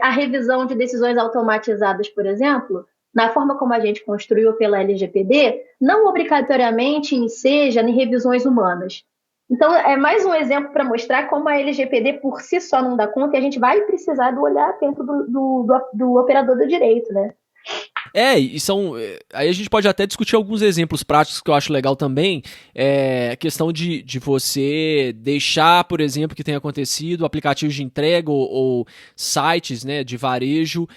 a revisão de decisões automatizadas, por exemplo, na forma como a gente construiu pela LGPD, não obrigatoriamente enseja em revisões humanas. Então, é mais um exemplo para mostrar como a LGPD por si só não dá conta e a gente vai precisar do olhar atento do operador do direito, né? Aí a gente pode até discutir alguns exemplos práticos que eu acho legal também. A questão de você deixar, por exemplo, que tenha acontecido aplicativos de entrega ou sites, né, de varejo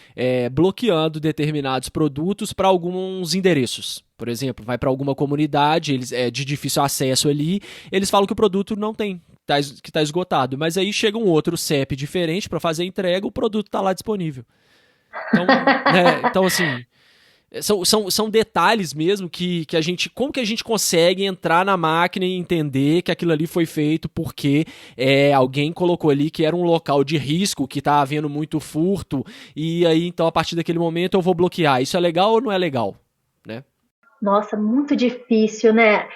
bloqueando determinados produtos para alguns endereços. Por exemplo, vai para alguma comunidade de difícil acesso ali, eles falam que o produto não tem, que está esgotado. Mas aí chega um outro CEP diferente para fazer a entrega, o produto está lá disponível. Então assim... São detalhes mesmo que a gente... Como que a gente consegue entrar na máquina e entender que aquilo ali foi feito porque alguém colocou ali que era um local de risco, que tá havendo muito furto, e aí então a partir daquele momento eu vou bloquear. Isso é legal ou não é legal? Né? Nossa, muito difícil, né?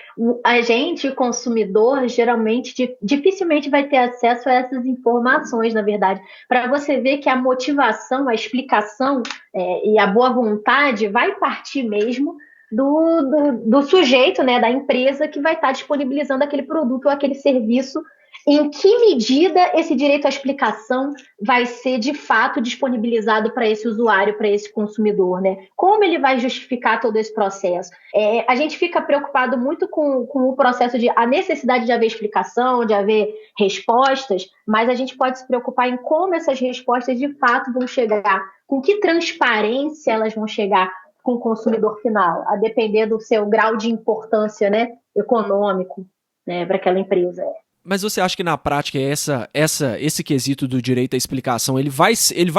A gente, consumidor, geralmente dificilmente vai ter acesso a essas informações, na verdade. Para você ver que a motivação, a explicação e a boa vontade vai partir mesmo do sujeito, né, da empresa que vai estar disponibilizando aquele produto ou aquele serviço. Em que medida esse direito à explicação vai ser, de fato, disponibilizado para esse usuário, para esse consumidor, né? Como ele vai justificar todo esse processo? A gente fica preocupado muito com o processo a necessidade de haver explicação, de haver respostas, mas a gente pode se preocupar em como essas respostas, de fato, vão chegar, com que transparência elas vão chegar com o consumidor final, a depender do seu grau de importância, né, econômico, né, para aquela empresa. Mas você acha que na prática esse quesito do direito à explicação ele vai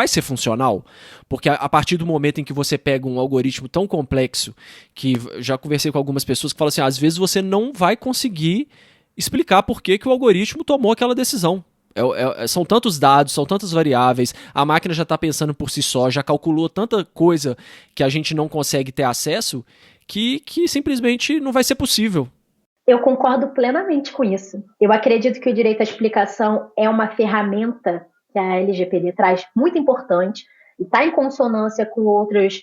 ser funcional? Porque a partir do momento em que você pega um algoritmo tão complexo, que já conversei com algumas pessoas que falam assim, às vezes você não vai conseguir explicar por que o algoritmo tomou aquela decisão. São tantos dados, são tantas variáveis, a máquina já está pensando por si só, já calculou tanta coisa que a gente não consegue ter acesso, que simplesmente não vai ser possível. Eu concordo plenamente com isso. Eu acredito que o direito à explicação é uma ferramenta que a LGPD traz muito importante e está em consonância com outros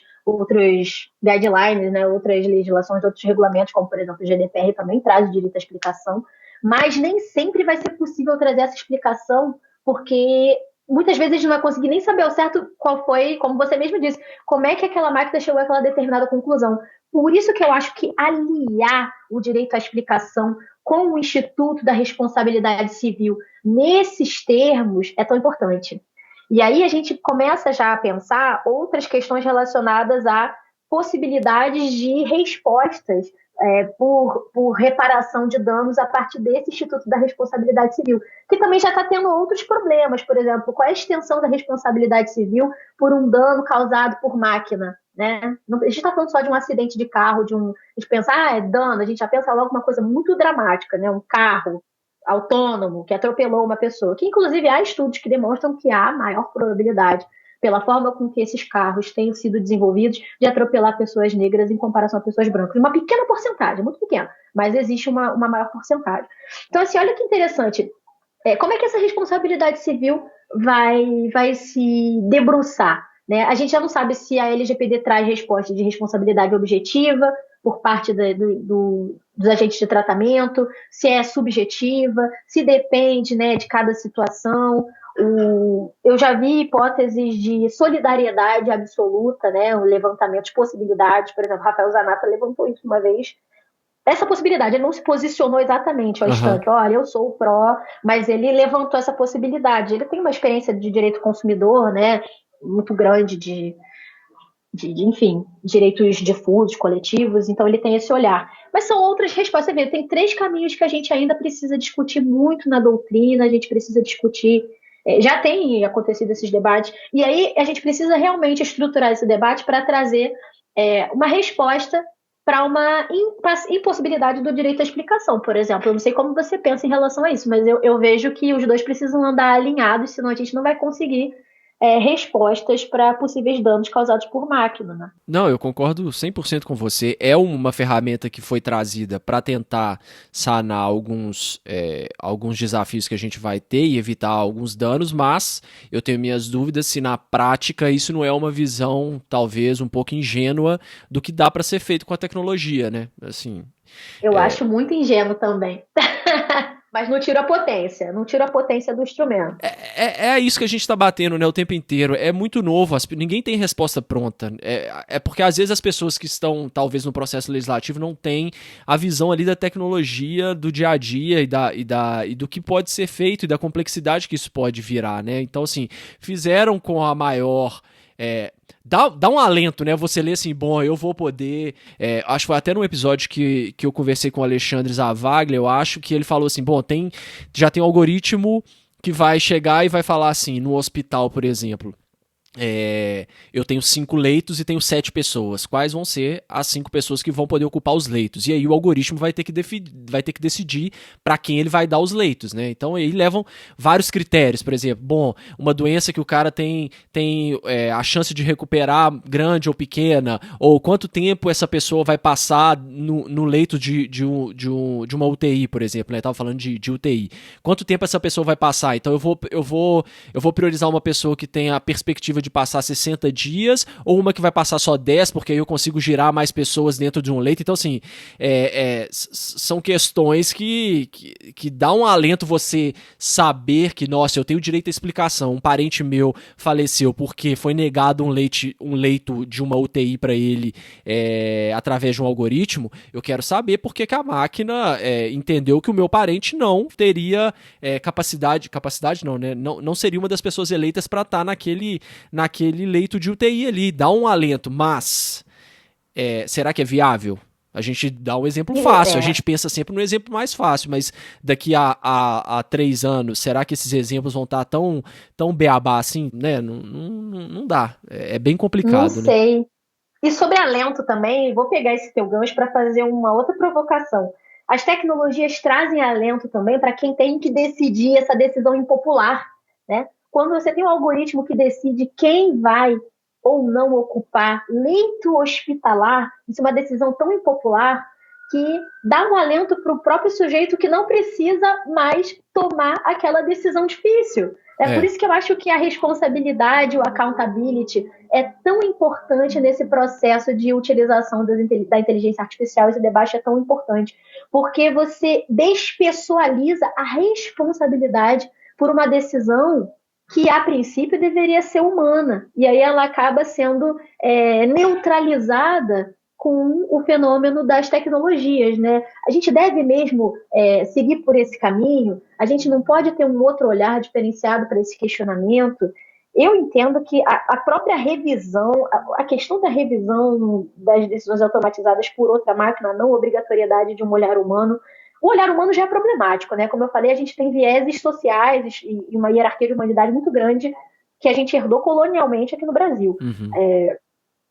guidelines, né, outras legislações, outros regulamentos, como, por exemplo, o GDPR também traz o direito à explicação, mas nem sempre vai ser possível trazer essa explicação, porque muitas vezes a gente não vai conseguir nem saber ao certo qual foi, como você mesmo disse, como é que aquela máquina chegou àquela determinada conclusão. Por isso que eu acho que aliar o direito à explicação com o Instituto da Responsabilidade Civil nesses termos é tão importante. E aí a gente começa já a pensar outras questões relacionadas a possibilidades de respostas por reparação de danos a partir desse Instituto da Responsabilidade Civil, que também já está tendo outros problemas. Por exemplo, qual é a extensão da responsabilidade civil por um dano causado por máquina? Né? A gente está falando só de um acidente de carro, a gente pensa, é dano, a gente já pensa logo uma coisa muito dramática, né? Um carro autônomo que atropelou uma pessoa, que inclusive há estudos que demonstram que há maior probabilidade, pela forma com que esses carros têm sido desenvolvidos, de atropelar pessoas negras em comparação a pessoas brancas. Uma pequena porcentagem, muito pequena, mas existe uma maior porcentagem. Então, assim, olha que interessante. Como é que essa responsabilidade civil vai se debruçar? Né? A gente já não sabe se a LGPD traz resposta de responsabilidade objetiva por parte dos agentes de tratamento, se é subjetiva, se depende, né, de cada situação. Eu já vi hipóteses de solidariedade absoluta, né, o levantamento de possibilidades. Por exemplo, Rafael Zanata levantou isso uma vez. Essa possibilidade, ele não se posicionou exatamente ao instante, olha, eu sou o pró, mas ele levantou essa possibilidade. Ele tem uma experiência de direito consumidor, né, muito grande enfim, direitos difusos, coletivos, então ele tem esse olhar. Mas são outras respostas. Você vê, tem 3 caminhos que a gente ainda precisa discutir muito na doutrina, a gente precisa discutir, já tem acontecido esses debates, e aí a gente precisa realmente estruturar esse debate para trazer uma resposta para uma impossibilidade do direito à explicação, por exemplo. Eu não sei como você pensa em relação a isso, mas eu vejo que os dois precisam andar alinhados, senão a gente não vai conseguir respostas para possíveis danos causados por máquina, né? Não, eu concordo 100% com você. É uma ferramenta que foi trazida para tentar sanar alguns desafios que a gente vai ter e evitar alguns danos, mas eu tenho minhas dúvidas se na prática isso não é uma visão talvez um pouco ingênua do que dá para ser feito com a tecnologia, né? Assim, eu acho muito ingênuo também. Mas não tira a potência do instrumento. É isso que a gente tá batendo, né, o tempo inteiro. É muito novo, ninguém tem resposta pronta. É porque às vezes as pessoas que estão, talvez, no processo legislativo não têm a visão ali da tecnologia, do dia a dia e do que pode ser feito e da complexidade que isso pode virar, né? Então, assim, fizeram com a maior... Dá um alento, né? Você lê assim, bom, eu vou poder... acho que foi até num episódio que eu conversei com o Alexandre Zavaglia, eu acho que ele falou assim, bom, já tem um algoritmo que vai chegar e vai falar assim, no hospital, por exemplo, eu tenho 5 leitos e tenho 7 pessoas. Quais vão ser as 5 pessoas que vão poder ocupar os leitos? E aí o algoritmo vai ter que decidir para quem ele vai dar os leitos, né? Então aí levam vários critérios, por exemplo, bom, uma doença que o cara tem a chance de recuperar grande ou pequena, ou quanto tempo essa pessoa vai passar no leito de uma UTI, por exemplo, né? Eu tava falando de UTI. Quanto tempo essa pessoa vai passar? Então eu vou priorizar uma pessoa que tem a perspectiva de passar 60 dias, ou uma que vai passar só 10, porque aí eu consigo girar mais pessoas dentro de um leito. Então, assim, são questões que dá um alento você saber que, nossa, eu tenho direito à explicação. Um parente meu faleceu porque foi negado um leito de uma UTI para ele através de um algoritmo. Eu quero saber por que a máquina entendeu que o meu parente não teria capacidade não, né? Não seria uma das pessoas eleitas para estar naquele leito de UTI ali, dá um alento, mas será que é viável? A gente dá um exemplo fácil, a gente pensa sempre no exemplo mais fácil, mas daqui a 3 anos, será que esses exemplos vão estar tão beabá assim? Né? Não dá, é bem complicado. Não sei. Né? E sobre alento também, vou pegar esse teu gancho para fazer uma outra provocação. As tecnologias trazem alento também para quem tem que decidir essa decisão impopular, né? Quando você tem um algoritmo que decide quem vai ou não ocupar leito hospitalar, isso é uma decisão tão impopular que dá um alento para o próprio sujeito que não precisa mais tomar aquela decisão difícil. Por isso que eu acho que a responsabilidade, o accountability, é tão importante nesse processo de utilização da inteligência artificial. Esse debate é tão importante, porque você despessoaliza a responsabilidade por uma decisão que a princípio deveria ser humana, e aí ela acaba sendo neutralizada com o fenômeno das tecnologias, né? A gente deve mesmo seguir por esse caminho, a gente não pode ter um outro olhar diferenciado para esse questionamento, Eu entendo que a própria revisão, a questão da revisão das decisões automatizadas por outra máquina, a não obrigatoriedade de um olhar humano, o olhar humano já é problemático, né? Como eu falei, a gente tem vieses sociais e uma hierarquia de humanidade muito grande que a gente herdou colonialmente aqui no Brasil.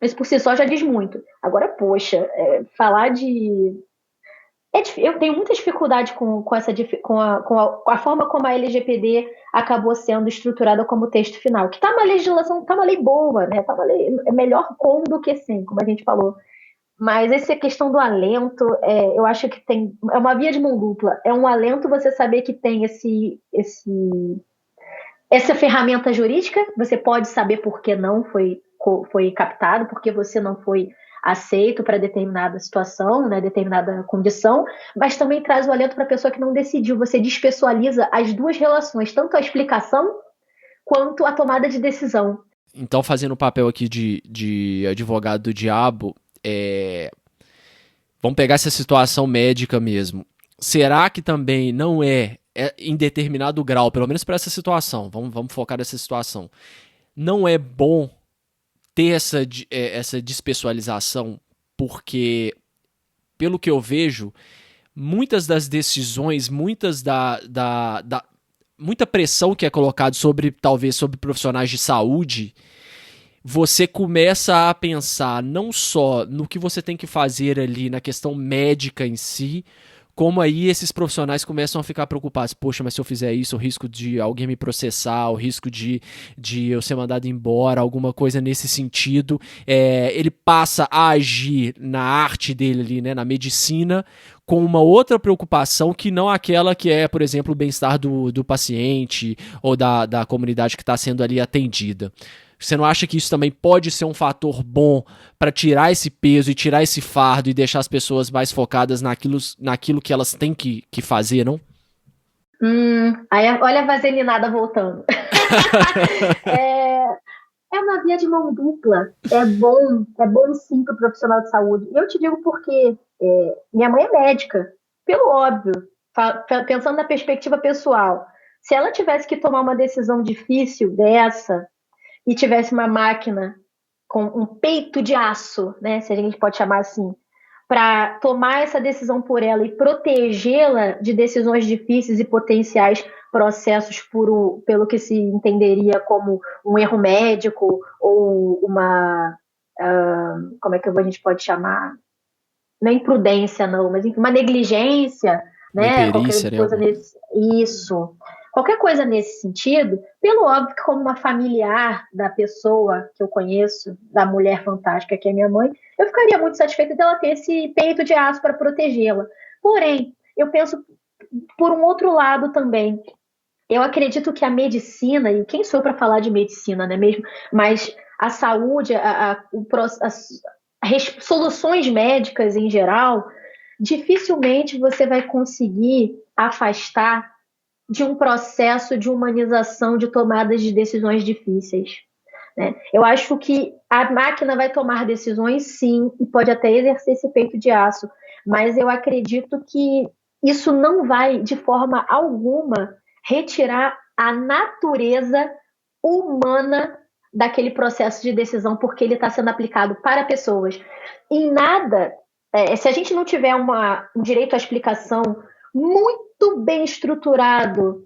Isso por si só já diz muito. Agora, poxa, falar de... eu tenho muita dificuldade com a forma como a LGPD acabou sendo estruturada como texto final, que está uma legislação, está uma lei boa, né? Tá uma lei, é melhor com do que sem, como a gente falou. Mas essa questão do alento, eu acho que é uma via de mão dupla. É um alento você saber que tem essa ferramenta jurídica, você pode saber por que não foi captado, porque você não foi aceito para determinada situação, né, determinada condição, mas também traz o alento para a pessoa que não decidiu. Você despessoaliza as duas relações, tanto a explicação quanto a tomada de decisão. Então, fazendo o papel aqui de advogado do diabo, vamos pegar essa situação médica mesmo. Será que também não em determinado grau, pelo menos para essa situação, vamos focar nessa situação, não é bom ter essa despessoalização, porque, pelo que eu vejo, muitas das decisões, muita pressão que é colocada talvez sobre profissionais de saúde, você começa a pensar não só no que você tem que fazer ali na questão médica em si, como aí esses profissionais começam a ficar preocupados. Poxa, mas se eu fizer isso, o risco de alguém me processar, o risco de eu ser mandado embora, alguma coisa nesse sentido. Ele passa a agir na arte dele ali, né, na medicina, com uma outra preocupação que não aquela que é, por exemplo, o bem-estar do paciente ou da comunidade que está sendo ali atendida. Você não acha que isso também pode ser um fator bom para tirar esse peso e tirar esse fardo e deixar as pessoas mais focadas naquilo que elas têm que fazer, não? Aí, olha a vaselinada voltando. É uma via de mão dupla. É bom sim para o profissional de saúde. E eu te digo porque minha mãe é médica, pelo óbvio, pensando na perspectiva pessoal. Se ela tivesse que tomar uma decisão difícil dessa, e tivesse uma máquina com um peito de aço, né, se a gente pode chamar assim, para tomar essa decisão por ela e protegê-la de decisões difíceis e potenciais processos pelo que se entenderia como um erro médico ou uma... como é que a gente pode chamar? Não é imprudência, não, mas uma negligência, né? Imperícia, qualquer coisa nesse... Isso. Qualquer coisa nesse sentido, pelo óbvio que como uma familiar da pessoa que eu conheço, da mulher fantástica que é minha mãe, eu ficaria muito satisfeita dela ter esse peito de aço para protegê-la. Porém, eu penso por um outro lado também. Eu acredito que a medicina, e quem sou eu para falar de medicina, não é mesmo? Mas a saúde, as soluções médicas em geral, dificilmente você vai conseguir afastar de um processo de humanização de tomadas de decisões difíceis, né? Eu acho que a máquina vai tomar decisões, sim, e pode até exercer esse peito de aço, mas eu acredito que isso não vai, de forma alguma, retirar a natureza humana daquele processo de decisão, porque ele está sendo aplicado para pessoas. Em nada, se a gente não tiver um direito à explicação muito bem estruturado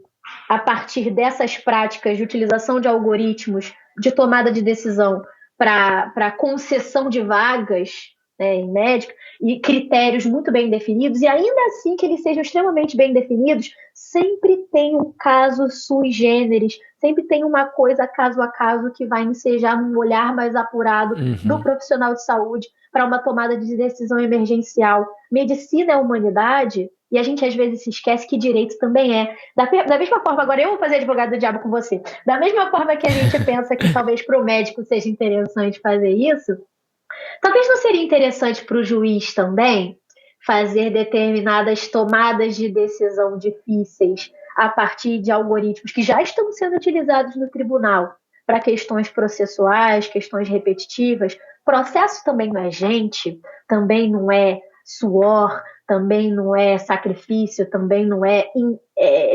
a partir dessas práticas de utilização de algoritmos de tomada de decisão para concessão de vagas, né, em médica, e critérios muito bem definidos, e ainda assim que eles sejam extremamente bem definidos, sempre tem um caso sui generis, sempre tem uma coisa caso a caso que vai ensejar um olhar mais apurado do profissional de saúde para uma tomada de decisão emergencial. Medicina é humanidade, e a gente às vezes se esquece que direito também é. Da mesma forma, agora eu vou fazer advogado do diabo com você, da mesma forma que a gente pensa que talvez para o médico seja interessante fazer isso, talvez não seria interessante para o juiz também fazer determinadas tomadas de decisão difíceis a partir de algoritmos que já estão sendo utilizados no tribunal para questões processuais, questões repetitivas. Processo também não é gente, também não é suor, também não é sacrifício, também não é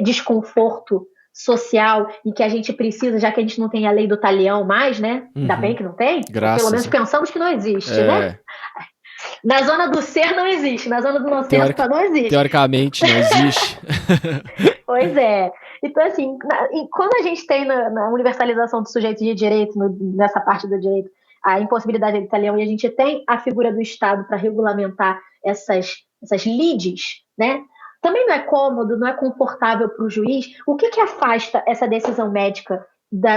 desconforto social e que a gente precisa, já que a gente não tem a lei do talião mais, né? Ainda bem que não tem, pelo menos pensamos que não existe, né? Na zona do ser não existe, na zona do não ser não existe. Teoricamente não existe. Pois é. Então, assim, quando a gente tem na universalização dos sujeitos de direito, nessa parte do direito, a impossibilidade de talião, e a gente tem a figura do Estado para regulamentar essas lides, né? Também não é cômodo, não é confortável para o juiz. O que afasta essa decisão médica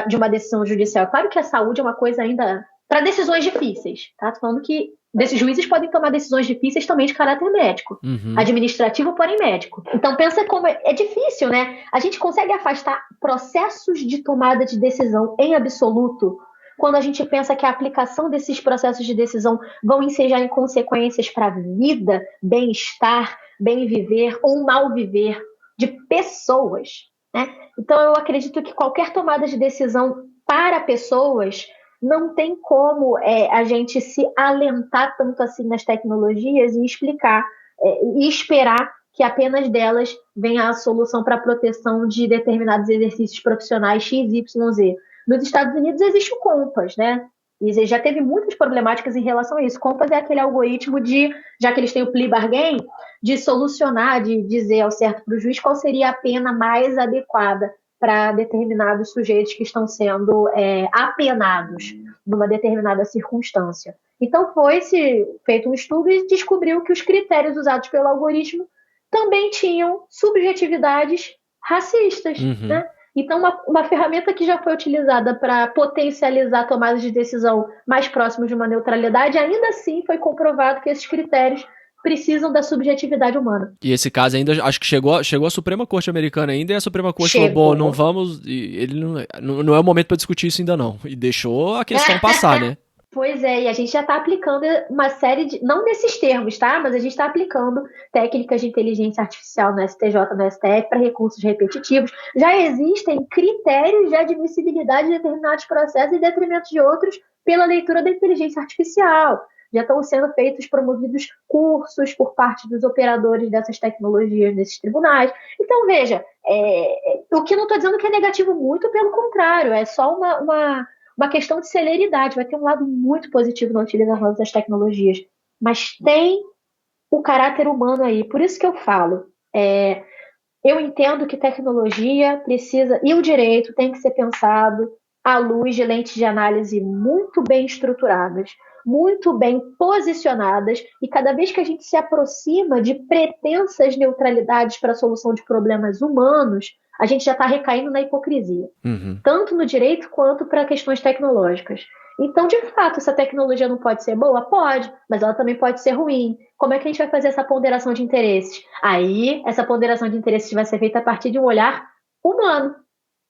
de uma decisão judicial? Claro que a saúde é uma coisa ainda para decisões difíceis, tá? Tô falando que desses juízes podem tomar decisões difíceis também de caráter médico, administrativo, porém médico. Então pensa como é difícil, né? A gente consegue afastar processos de tomada de decisão em absoluto quando a gente pensa que a aplicação desses processos de decisão vão ensejar em consequências para a vida, bem-estar, bem viver ou mal viver de pessoas, né? Então eu acredito que qualquer tomada de decisão para pessoas não tem como a gente se alentar tanto assim nas tecnologias e explicar e esperar que apenas delas venha a solução para a proteção de determinados exercícios profissionais X, Y, Z. Nos Estados Unidos existe o Compass, né? E já teve muitas problemáticas em relação a isso. Compass é aquele algoritmo já que eles têm o plea bargain, de solucionar, de dizer ao certo para o juiz qual seria a pena mais adequada para determinados sujeitos que estão sendo apenados numa determinada circunstância. Então, foi-se feito um estudo e descobriu que os critérios usados pelo algoritmo também tinham subjetividades racistas, né? Então, uma ferramenta que já foi utilizada para potencializar tomadas de decisão mais próximas de uma neutralidade, ainda assim foi comprovado que esses critérios precisam da subjetividade humana. E esse caso ainda, acho que chegou à Suprema Corte americana ainda, e a Suprema Corte falou, bom, não vamos, ele não é o momento para discutir isso ainda não, e deixou a questão passar, né? Pois é, e a gente já está aplicando uma série de, não nesses termos, tá? Mas a gente está aplicando técnicas de inteligência artificial no STJ, no STF, para recursos repetitivos. Já existem critérios de admissibilidade de determinados processos em detrimento de outros pela leitura da inteligência artificial. Já estão sendo promovidos cursos por parte dos operadores dessas tecnologias nesses tribunais. Então, veja, o que eu não estou dizendo que é negativo, muito pelo contrário, é só uma questão de celeridade, vai ter um lado muito positivo na utilização dessas tecnologias, mas tem o caráter humano aí, por isso que eu falo, eu entendo que tecnologia precisa, e o direito tem que ser pensado à luz de lentes de análise muito bem estruturadas, muito bem posicionadas, e cada vez que a gente se aproxima de pretensas neutralidades para a solução de problemas humanos, a gente já está recaindo na hipocrisia, tanto no direito quanto para questões tecnológicas. Então, de fato, essa tecnologia não pode ser boa? Pode, mas ela também pode ser ruim. Como é que a gente vai fazer essa ponderação de interesses? Aí, essa ponderação de interesses vai ser feita a partir de um olhar humano.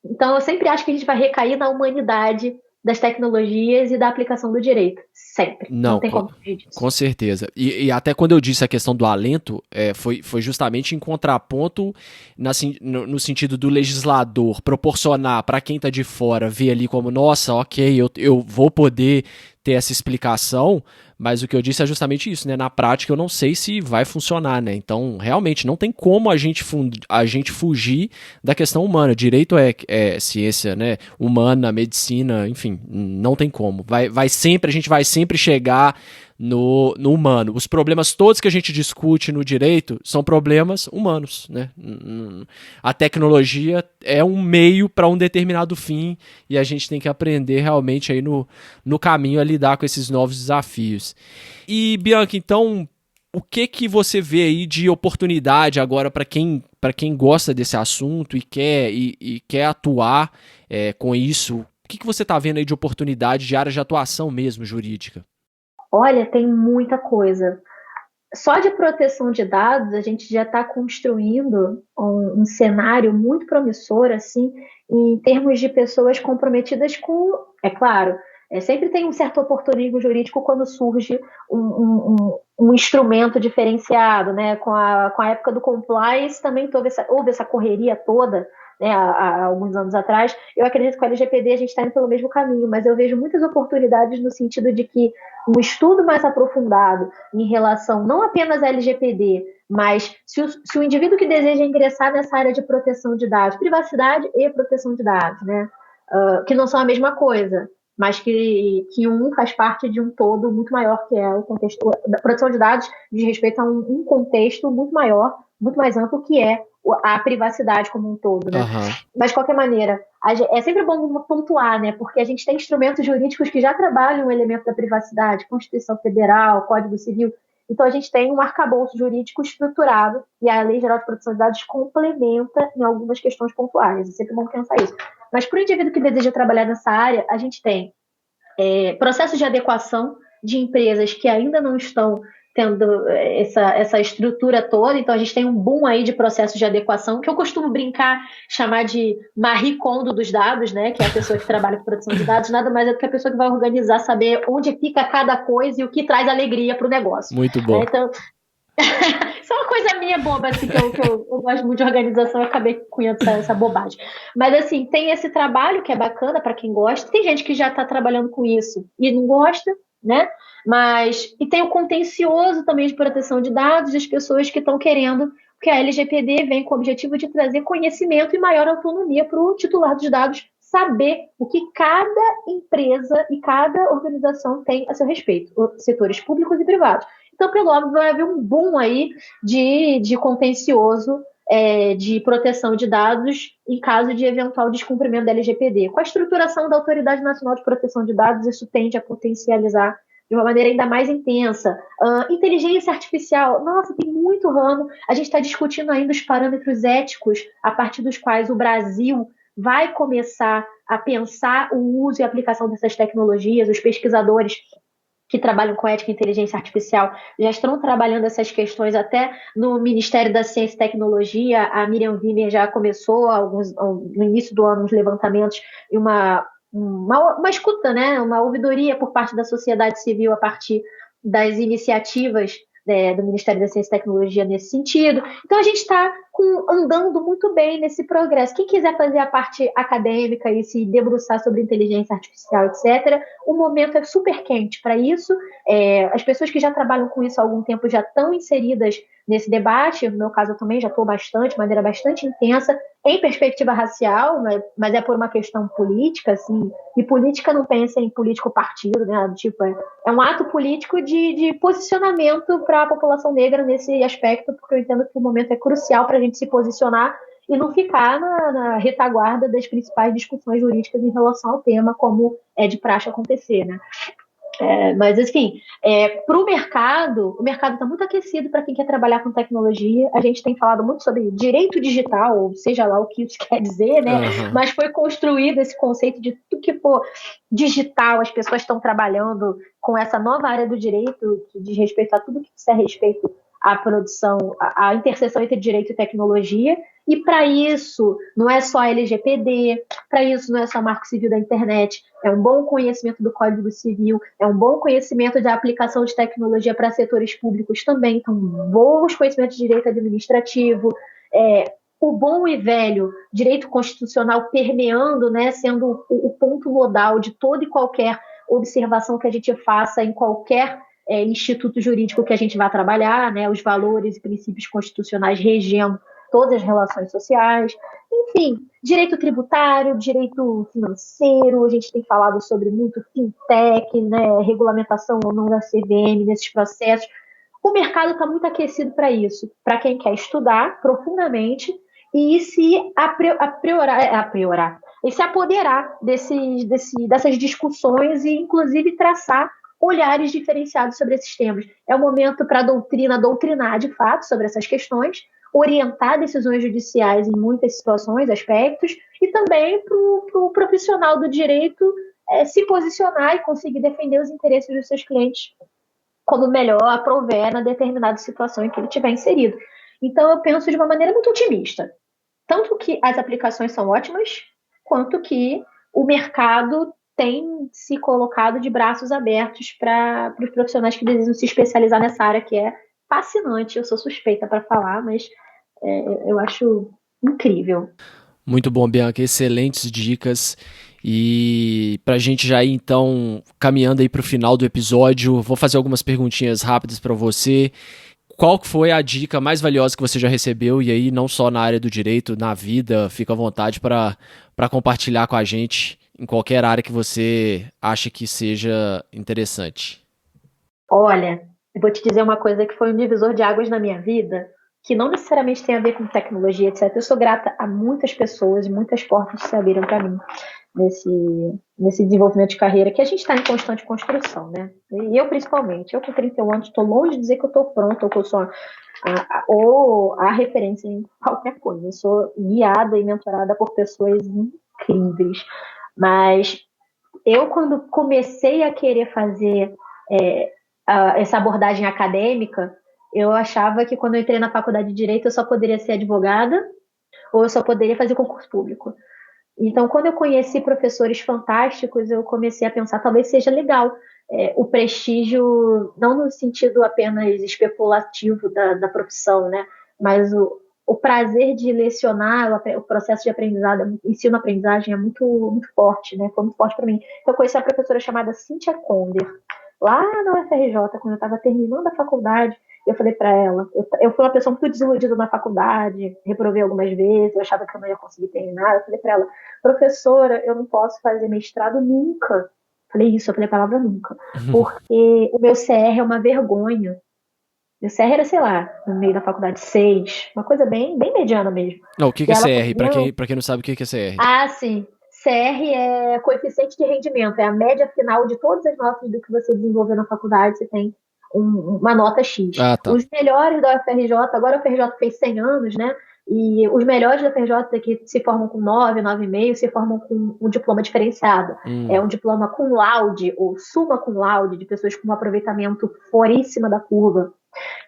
Então, eu sempre acho que a gente vai recair na humanidade das tecnologias e da aplicação do direito. Sempre. Não tem como fugir disso. Com certeza. E até quando eu disse a questão do alento, foi justamente em contraponto no sentido do legislador proporcionar para quem está de fora, ver ali como, nossa, ok, eu vou poder ter essa explicação, mas o que eu disse é justamente isso, né? Na prática eu não sei se vai funcionar, né? Então, realmente, não tem como a gente fugir da questão humana. Direito é ciência, né? Humana, medicina, enfim, não tem como. A gente vai sempre chegar no humano. Os problemas todos que a gente discute no direito são problemas humanos, né? A tecnologia é um meio para um determinado fim e a gente tem que aprender realmente aí no caminho a lidar com esses novos desafios. E, Bianca, então, o que você vê aí de oportunidade agora para quem gosta desse assunto e quer atuar com isso? O que você está vendo aí de oportunidade de área de atuação mesmo jurídica? Olha, tem muita coisa. Só de proteção de dados, a gente já está construindo um cenário muito promissor, assim, em termos de pessoas comprometidas com, é claro, sempre tem um certo oportunismo jurídico quando surge um instrumento diferenciado, né? Com a época do compliance também houve essa correria toda, né, há alguns anos atrás. Eu acredito que com a LGPD a gente está indo pelo mesmo caminho, mas eu vejo muitas oportunidades no sentido de que um estudo mais aprofundado em relação não apenas à LGPD, Mas se o indivíduo que deseja ingressar nessa área de proteção de dados, privacidade e proteção de dados, né, que não são a mesma coisa, mas que um faz parte de um todo muito maior, que é o contexto da proteção de dados, diz respeito a um contexto muito maior, muito mais amplo, que é a privacidade como um todo, né? Uhum. Mas, de qualquer maneira, é sempre bom pontuar, né? Porque a gente tem instrumentos jurídicos que já trabalham o elemento da privacidade, Constituição Federal, Código Civil. Então, a gente tem um arcabouço jurídico estruturado e a Lei Geral de Proteção de Dados complementa em algumas questões pontuais. É sempre bom pensar isso. Mas, para o indivíduo que deseja trabalhar nessa área, a gente tem processos de adequação de empresas que ainda não estão tendo essa estrutura toda. Então, a gente tem um boom aí de processos de adequação, que eu costumo brincar, chamar de Marie Kondo dos dados, né? Que é a pessoa que trabalha com produção de dados, nada mais é do que a pessoa que vai organizar, saber onde fica cada coisa e o que traz alegria para o negócio. Muito bom. Então, isso é uma coisa minha boba, assim, que eu gosto muito de organização, eu acabei cunhando essa bobagem. Mas, assim, tem esse trabalho que é bacana para quem gosta, tem gente que já está trabalhando com isso e não gosta, né? E tem o contencioso também de proteção de dados, as pessoas que estão querendo, porque a LGPD vem com o objetivo de trazer conhecimento e maior autonomia para o titular dos dados saber o que cada empresa e cada organização tem a seu respeito, setores públicos e privados. Então, pelo óbvio, vai haver um boom aí de contencioso de proteção de dados em caso de eventual descumprimento da LGPD. Com a estruturação da Autoridade Nacional de Proteção de Dados, isso tende a potencializar de uma maneira ainda mais intensa. Inteligência artificial, nossa, tem muito ramo. A gente está discutindo ainda os parâmetros éticos a partir dos quais o Brasil vai começar a pensar o uso e aplicação dessas tecnologias. Os pesquisadores que trabalham com ética e inteligência artificial já estão trabalhando essas questões até no Ministério da Ciência e Tecnologia. A Miriam Wiener já começou no início do ano uns levantamentos e uma escuta, né? Uma ouvidoria por parte da sociedade civil a partir das iniciativas do Ministério da Ciência e Tecnologia nesse sentido. Então, a gente está andando muito bem nesse progresso. Quem quiser fazer a parte acadêmica e se debruçar sobre inteligência artificial, etc., o momento é super quente para isso. As pessoas que já trabalham com isso há algum tempo já estão inseridas nesse debate. No meu caso, eu também já estou de maneira bastante intensa, em perspectiva racial, mas é por uma questão política, assim, e política não pensa em político-partido, né? Tipo, é um ato político de posicionamento para a população negra nesse aspecto, porque eu entendo que o momento é crucial para a gente se posicionar e não ficar na retaguarda das principais discussões jurídicas em relação ao tema, como é de praxe acontecer, né? Mas, enfim, para o mercado está muito aquecido para quem quer trabalhar com tecnologia. A gente tem falado muito sobre direito digital, ou seja lá o que isso quer dizer, né? Uhum. Mas foi construído esse conceito de tudo que for digital. As pessoas estão trabalhando com essa nova área do direito, que diz respeito a tudo que diz respeito à produção, à interseção entre direito e tecnologia. E para isso, não é só LGPD, para isso não é só Marco Civil da Internet, é um bom conhecimento do Código Civil, é um bom conhecimento da aplicação de tecnologia para setores públicos também, então bons conhecimentos de direito administrativo, o bom e velho direito constitucional permeando, né, sendo o ponto modal de toda e qualquer observação que a gente faça em qualquer instituto jurídico que a gente vai trabalhar, né, os valores e princípios constitucionais regendo todas as relações sociais, enfim, direito tributário, direito financeiro, a gente tem falado sobre muito fintech, né, regulamentação ou não da CVM nesses processos. O mercado está muito aquecido para isso, para quem quer estudar profundamente e se apoderar dessas discussões e, inclusive, traçar olhares diferenciados sobre esses temas. É o momento para a doutrina doutrinar de fato sobre essas questões, orientar decisões judiciais em muitas situações, aspectos, e também para o profissional do direito se posicionar e conseguir defender os interesses dos seus clientes como melhor aprouver na determinada situação em que ele estiver inserido. Então, eu penso de uma maneira muito otimista. Tanto que as aplicações são ótimas, quanto que o mercado tem se colocado de braços abertos para os profissionais que desejam se especializar nessa área, que é fascinante. Eu sou suspeita para falar, mas eu acho incrível. Muito bom, Bianca. Excelentes dicas. E para a gente já ir, então, caminhando aí para o final do episódio, vou fazer algumas perguntinhas rápidas para você. qual que foi a dica mais valiosa que você já recebeu? E aí, não só na área do direito, na vida, fica à vontade para compartilhar com a gente em qualquer área que você acha que seja interessante. Olha, eu vou te dizer uma coisa que foi um divisor de águas na minha vida, que não necessariamente tem a ver com tecnologia, etc. Eu sou grata a muitas pessoas e muitas portas se abriram para mim nesse desenvolvimento de carreira, que a gente está em constante construção, né? E eu, principalmente, eu com 31 anos, estou longe de dizer que eu estou pronta ou que eu sou ou a referência em qualquer coisa. Eu sou guiada e mentorada por pessoas incríveis. Mas eu, quando comecei a querer fazer essa abordagem acadêmica, eu achava que quando eu entrei na faculdade de Direito eu só poderia ser advogada ou eu só poderia fazer concurso público. Então, quando eu conheci professores fantásticos, eu comecei a pensar, talvez seja legal o prestígio, não no sentido apenas especulativo da profissão, né? Mas o prazer de lecionar, o processo de aprendizado, ensino-aprendizagem é muito, muito forte, né? Foi muito forte para mim. Então, eu conheci uma professora chamada Cíntia Conder, lá na UFRJ, quando eu estava terminando a faculdade. Eu falei para ela, eu fui uma pessoa muito desiludida na faculdade, reprovei algumas vezes, eu achava que eu não ia conseguir terminar. Eu falei para ela, professora, eu não posso fazer mestrado nunca. Falei isso, eu falei a palavra nunca. Porque o meu CR é uma vergonha. Meu CR era, sei lá, no meio da faculdade 6, uma coisa bem, bem mediana mesmo. Não, o que E é ela CR? falou, Pra quem não sabe, o que é CR? ah, sim. CR é coeficiente de rendimento, é a média final de todas as notas do que você desenvolveu na faculdade, você tem uma nota X. Ah, tá. Os melhores da UFRJ, agora a UFRJ fez 100 anos, né? E os melhores da UFRJ que se formam com 9, 9,5, se formam com um diploma diferenciado. É um diploma cum laude ou summa cum laude, de pessoas com um aproveitamento foríssima da curva.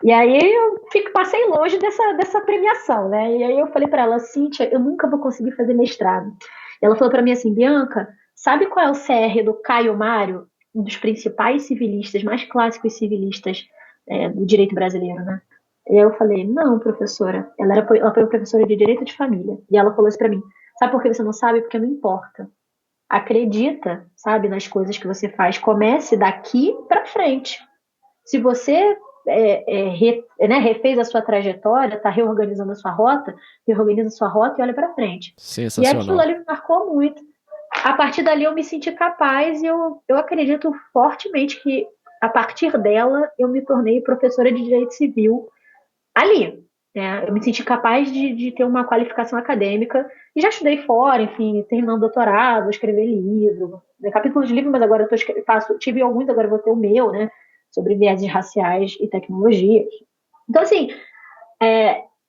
E aí eu passei longe dessa premiação, né? E aí eu falei para ela, Cíntia, eu nunca vou conseguir fazer mestrado. E ela falou para mim assim, Bianca, sabe qual é o CR do Caio Mário, um dos principais civilistas, mais clássicos civilistas do direito brasileiro, né? E eu falei, não, professora. Ela foi professora de Direito de Família. E ela falou isso para mim, sabe por que você não sabe? Porque não importa. Acredita, sabe, nas coisas que você faz. Comece daqui para frente. Se você refez a sua trajetória, está reorganizando a sua rota, reorganiza a sua rota e olha para frente. E aquilo Sensacional. ali me marcou muito. A partir dali eu me senti capaz e eu acredito fortemente que a partir dela eu me tornei professora de Direito Civil ali. Eu me senti capaz de ter uma qualificação acadêmica e já estudei fora, enfim, terminando doutorado, escrever livro, capítulos de livro, mas agora tive alguns, agora vou ter o meu, né? Sobre vieses raciais e tecnologias. Então, assim,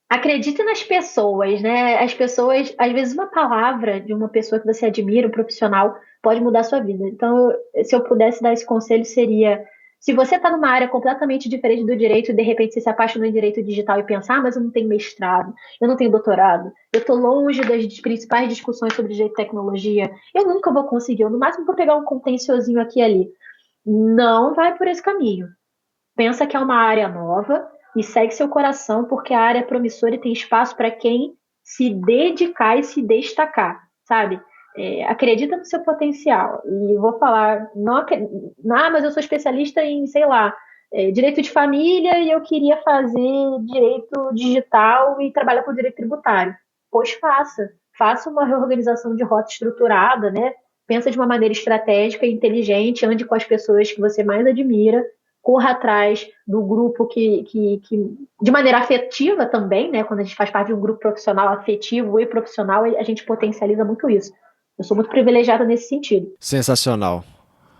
acredite nas pessoas, né? As pessoas, às vezes, uma palavra de uma pessoa que você admira, um profissional, pode mudar a sua vida. Então, se eu pudesse dar esse conselho, seria: se você está numa área completamente diferente do direito e de repente você se apaixonou em direito digital e pensar, mas eu não tenho mestrado, eu não tenho doutorado, eu estou longe das principais discussões sobre direito e tecnologia, eu nunca vou conseguir, eu no máximo vou pegar um contenciosinho aqui e ali. Não vai por esse caminho. Pensa que é uma área nova e segue seu coração, porque a área é promissora e tem espaço para quem se dedicar e se destacar, sabe? Acredita no seu potencial. E vou falar, mas eu sou especialista em, sei lá, direito de família e eu queria fazer direito digital e trabalhar com direito tributário. Pois faça. Faça uma reorganização de rota estruturada, né? Pensa de uma maneira estratégica e inteligente, ande com as pessoas que você mais admira, corra atrás do grupo que de maneira afetiva também, né? Quando a gente faz parte de um grupo profissional afetivo e profissional, a gente potencializa muito isso. Eu sou muito privilegiada nesse sentido. Sensacional.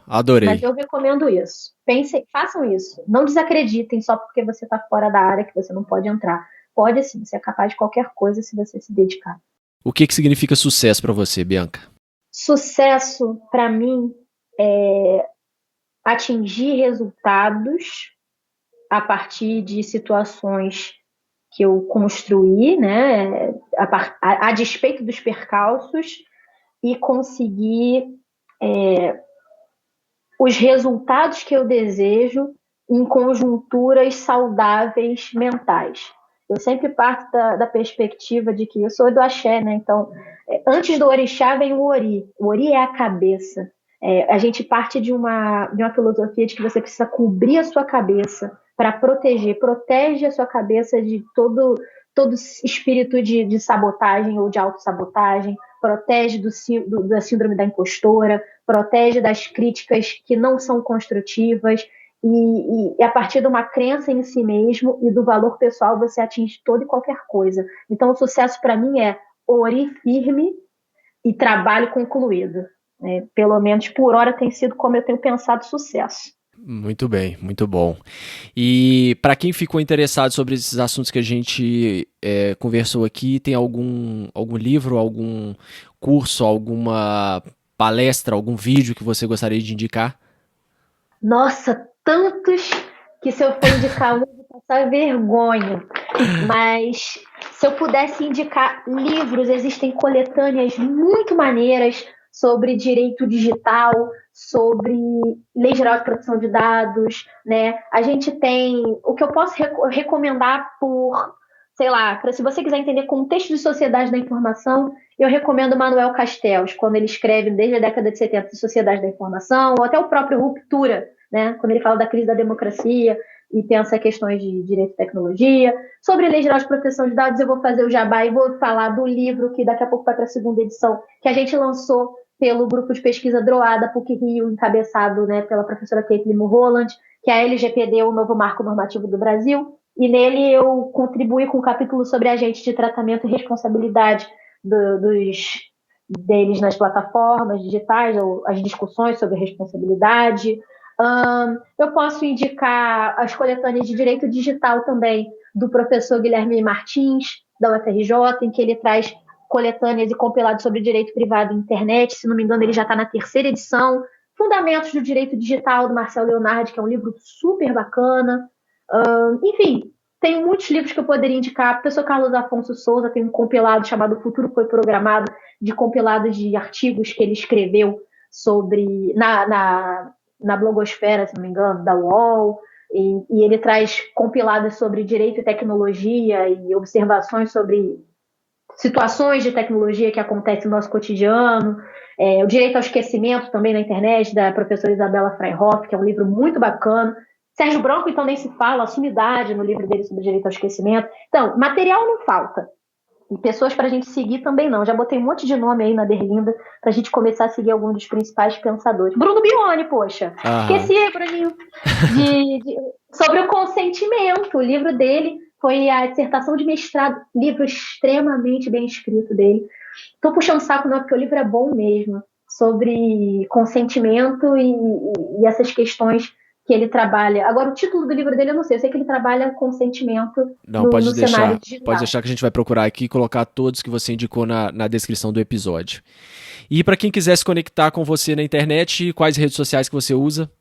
Adorei. Mas eu recomendo isso. Pensem, façam isso. Não desacreditem só porque você está fora da área que você não pode entrar. Pode sim, você é capaz de qualquer coisa se você se dedicar. O que significa sucesso para você, Bianca? Sucesso, para mim, é atingir resultados a partir de situações que eu construí, né, a despeito dos percalços, e conseguir os resultados que eu desejo em conjunturas saudáveis mentais. Eu sempre parto da perspectiva de que eu sou do axé, né? Então, antes do orixá vem o ori. O ori é a cabeça. A gente parte de uma filosofia de que você precisa cobrir a sua cabeça para proteger. Protege a sua cabeça de todo espírito de sabotagem ou de autossabotagem, protege da síndrome da impostora, protege das críticas que não são construtivas, e a partir de uma crença em si mesmo e do valor pessoal você atinge toda e qualquer coisa. Então o sucesso para mim é ore firme e trabalho concluído. Pelo menos por hora tem sido como eu tenho pensado sucesso. Muito bem, muito bom. E para quem ficou interessado sobre esses assuntos que a gente conversou aqui, tem algum livro, algum curso, alguma palestra, algum vídeo que você gostaria de indicar? Nossa, tantos que se eu for indicar um, eu vou passar vergonha. Mas se eu pudesse indicar livros, existem coletâneas muito maneiras sobre direito digital, sobre lei geral de proteção de dados, né? A gente tem o que eu posso recomendar por, sei lá, se você quiser entender contexto de sociedade da informação, eu recomendo Manuel Castells, quando ele escreve desde a década de 70 de sociedade da informação, ou até o próprio Ruptura, né? Quando ele fala da crise da democracia e pensa questões de direito e tecnologia. Sobre lei geral de proteção de dados, eu vou fazer o jabá e vou falar do livro que daqui a pouco vai para a segunda edição, que a gente lançou pelo grupo de pesquisa DROA, PUC-Rio, encabeçado, né, pela professora Caitlin Mulholland, que é a LGPD, o novo marco normativo do Brasil, e nele eu contribuí com um capítulo sobre agentes de tratamento e responsabilidade deles nas plataformas digitais, ou as discussões sobre responsabilidade. Eu posso indicar as coletâneas de direito digital também, do professor Guilherme Martins, da UFRJ, em que ele traz coletâneas e compilados sobre direito privado e internet. Se não me engano, ele já está na 3ª edição. Fundamentos do Direito Digital, do Marcel Leonardi, que é um livro super bacana. Enfim, tem muitos livros que eu poderia indicar. O professor Carlos Afonso Souza tem um compilado chamado O Futuro Foi Programado, de compilados de artigos que ele escreveu sobre na blogosfera, se não me engano, da UOL, e ele traz compilados sobre direito e tecnologia e observações sobre situações de tecnologia que acontecem no nosso cotidiano, o direito ao esquecimento também na internet, da professora Isabela Freihoff, que é um livro muito bacana. Sérgio Branco, então, nem se fala, a sumidade no livro dele sobre direito ao esquecimento. Então, material não falta. E pessoas para a gente seguir também não. Já botei um monte de nome aí na Berlinda para a gente começar a seguir algum dos principais pensadores. Bruno Bione, poxa. Esqueci, Bruninho. Sobre o consentimento. O livro dele foi a dissertação de mestrado. Livro extremamente bem escrito dele. Estou puxando saco não, porque o livro é bom mesmo. Sobre consentimento e essas questões que ele trabalha. Agora, o título do livro dele eu não sei. Eu sei que ele trabalha consentimento no cenário digital. Pode deixar que a gente vai procurar aqui e colocar todos que você indicou na descrição do episódio. E para quem quiser se conectar com você na internet, quais redes sociais que você usa?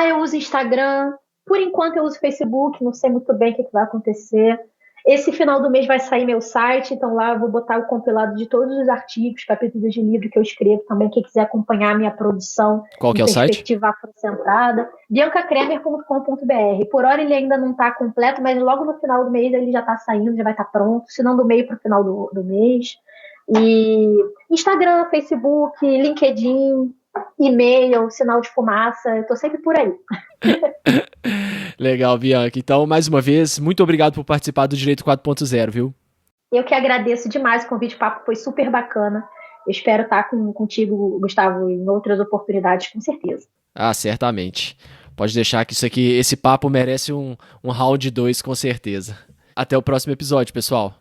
Eu uso Instagram. Por enquanto eu uso Facebook. Não sei muito bem o que vai acontecer. Esse final do mês vai sair meu site, então lá eu vou botar o compilado de todos os artigos, capítulos de livro que eu escrevo também, quem quiser acompanhar a minha produção. Qual que é o site? Perspectiva afrocentrada, biancacremer.com.br. Por hora ele ainda não está completo, mas logo no final do mês ele já está saindo, já vai estar pronto, se não do meio para o final do mês. E Instagram, Facebook, LinkedIn, e-mail, sinal de fumaça, eu estou sempre por aí. Legal, Bianca. Então, mais uma vez, muito obrigado por participar do Direito 4.0, viu? Eu que agradeço demais o convite, o papo foi super bacana. Eu espero estar contigo, Gustavo, em outras oportunidades, com certeza. Certamente. Pode deixar que esse papo merece um round 2, com certeza. Até o próximo episódio, pessoal.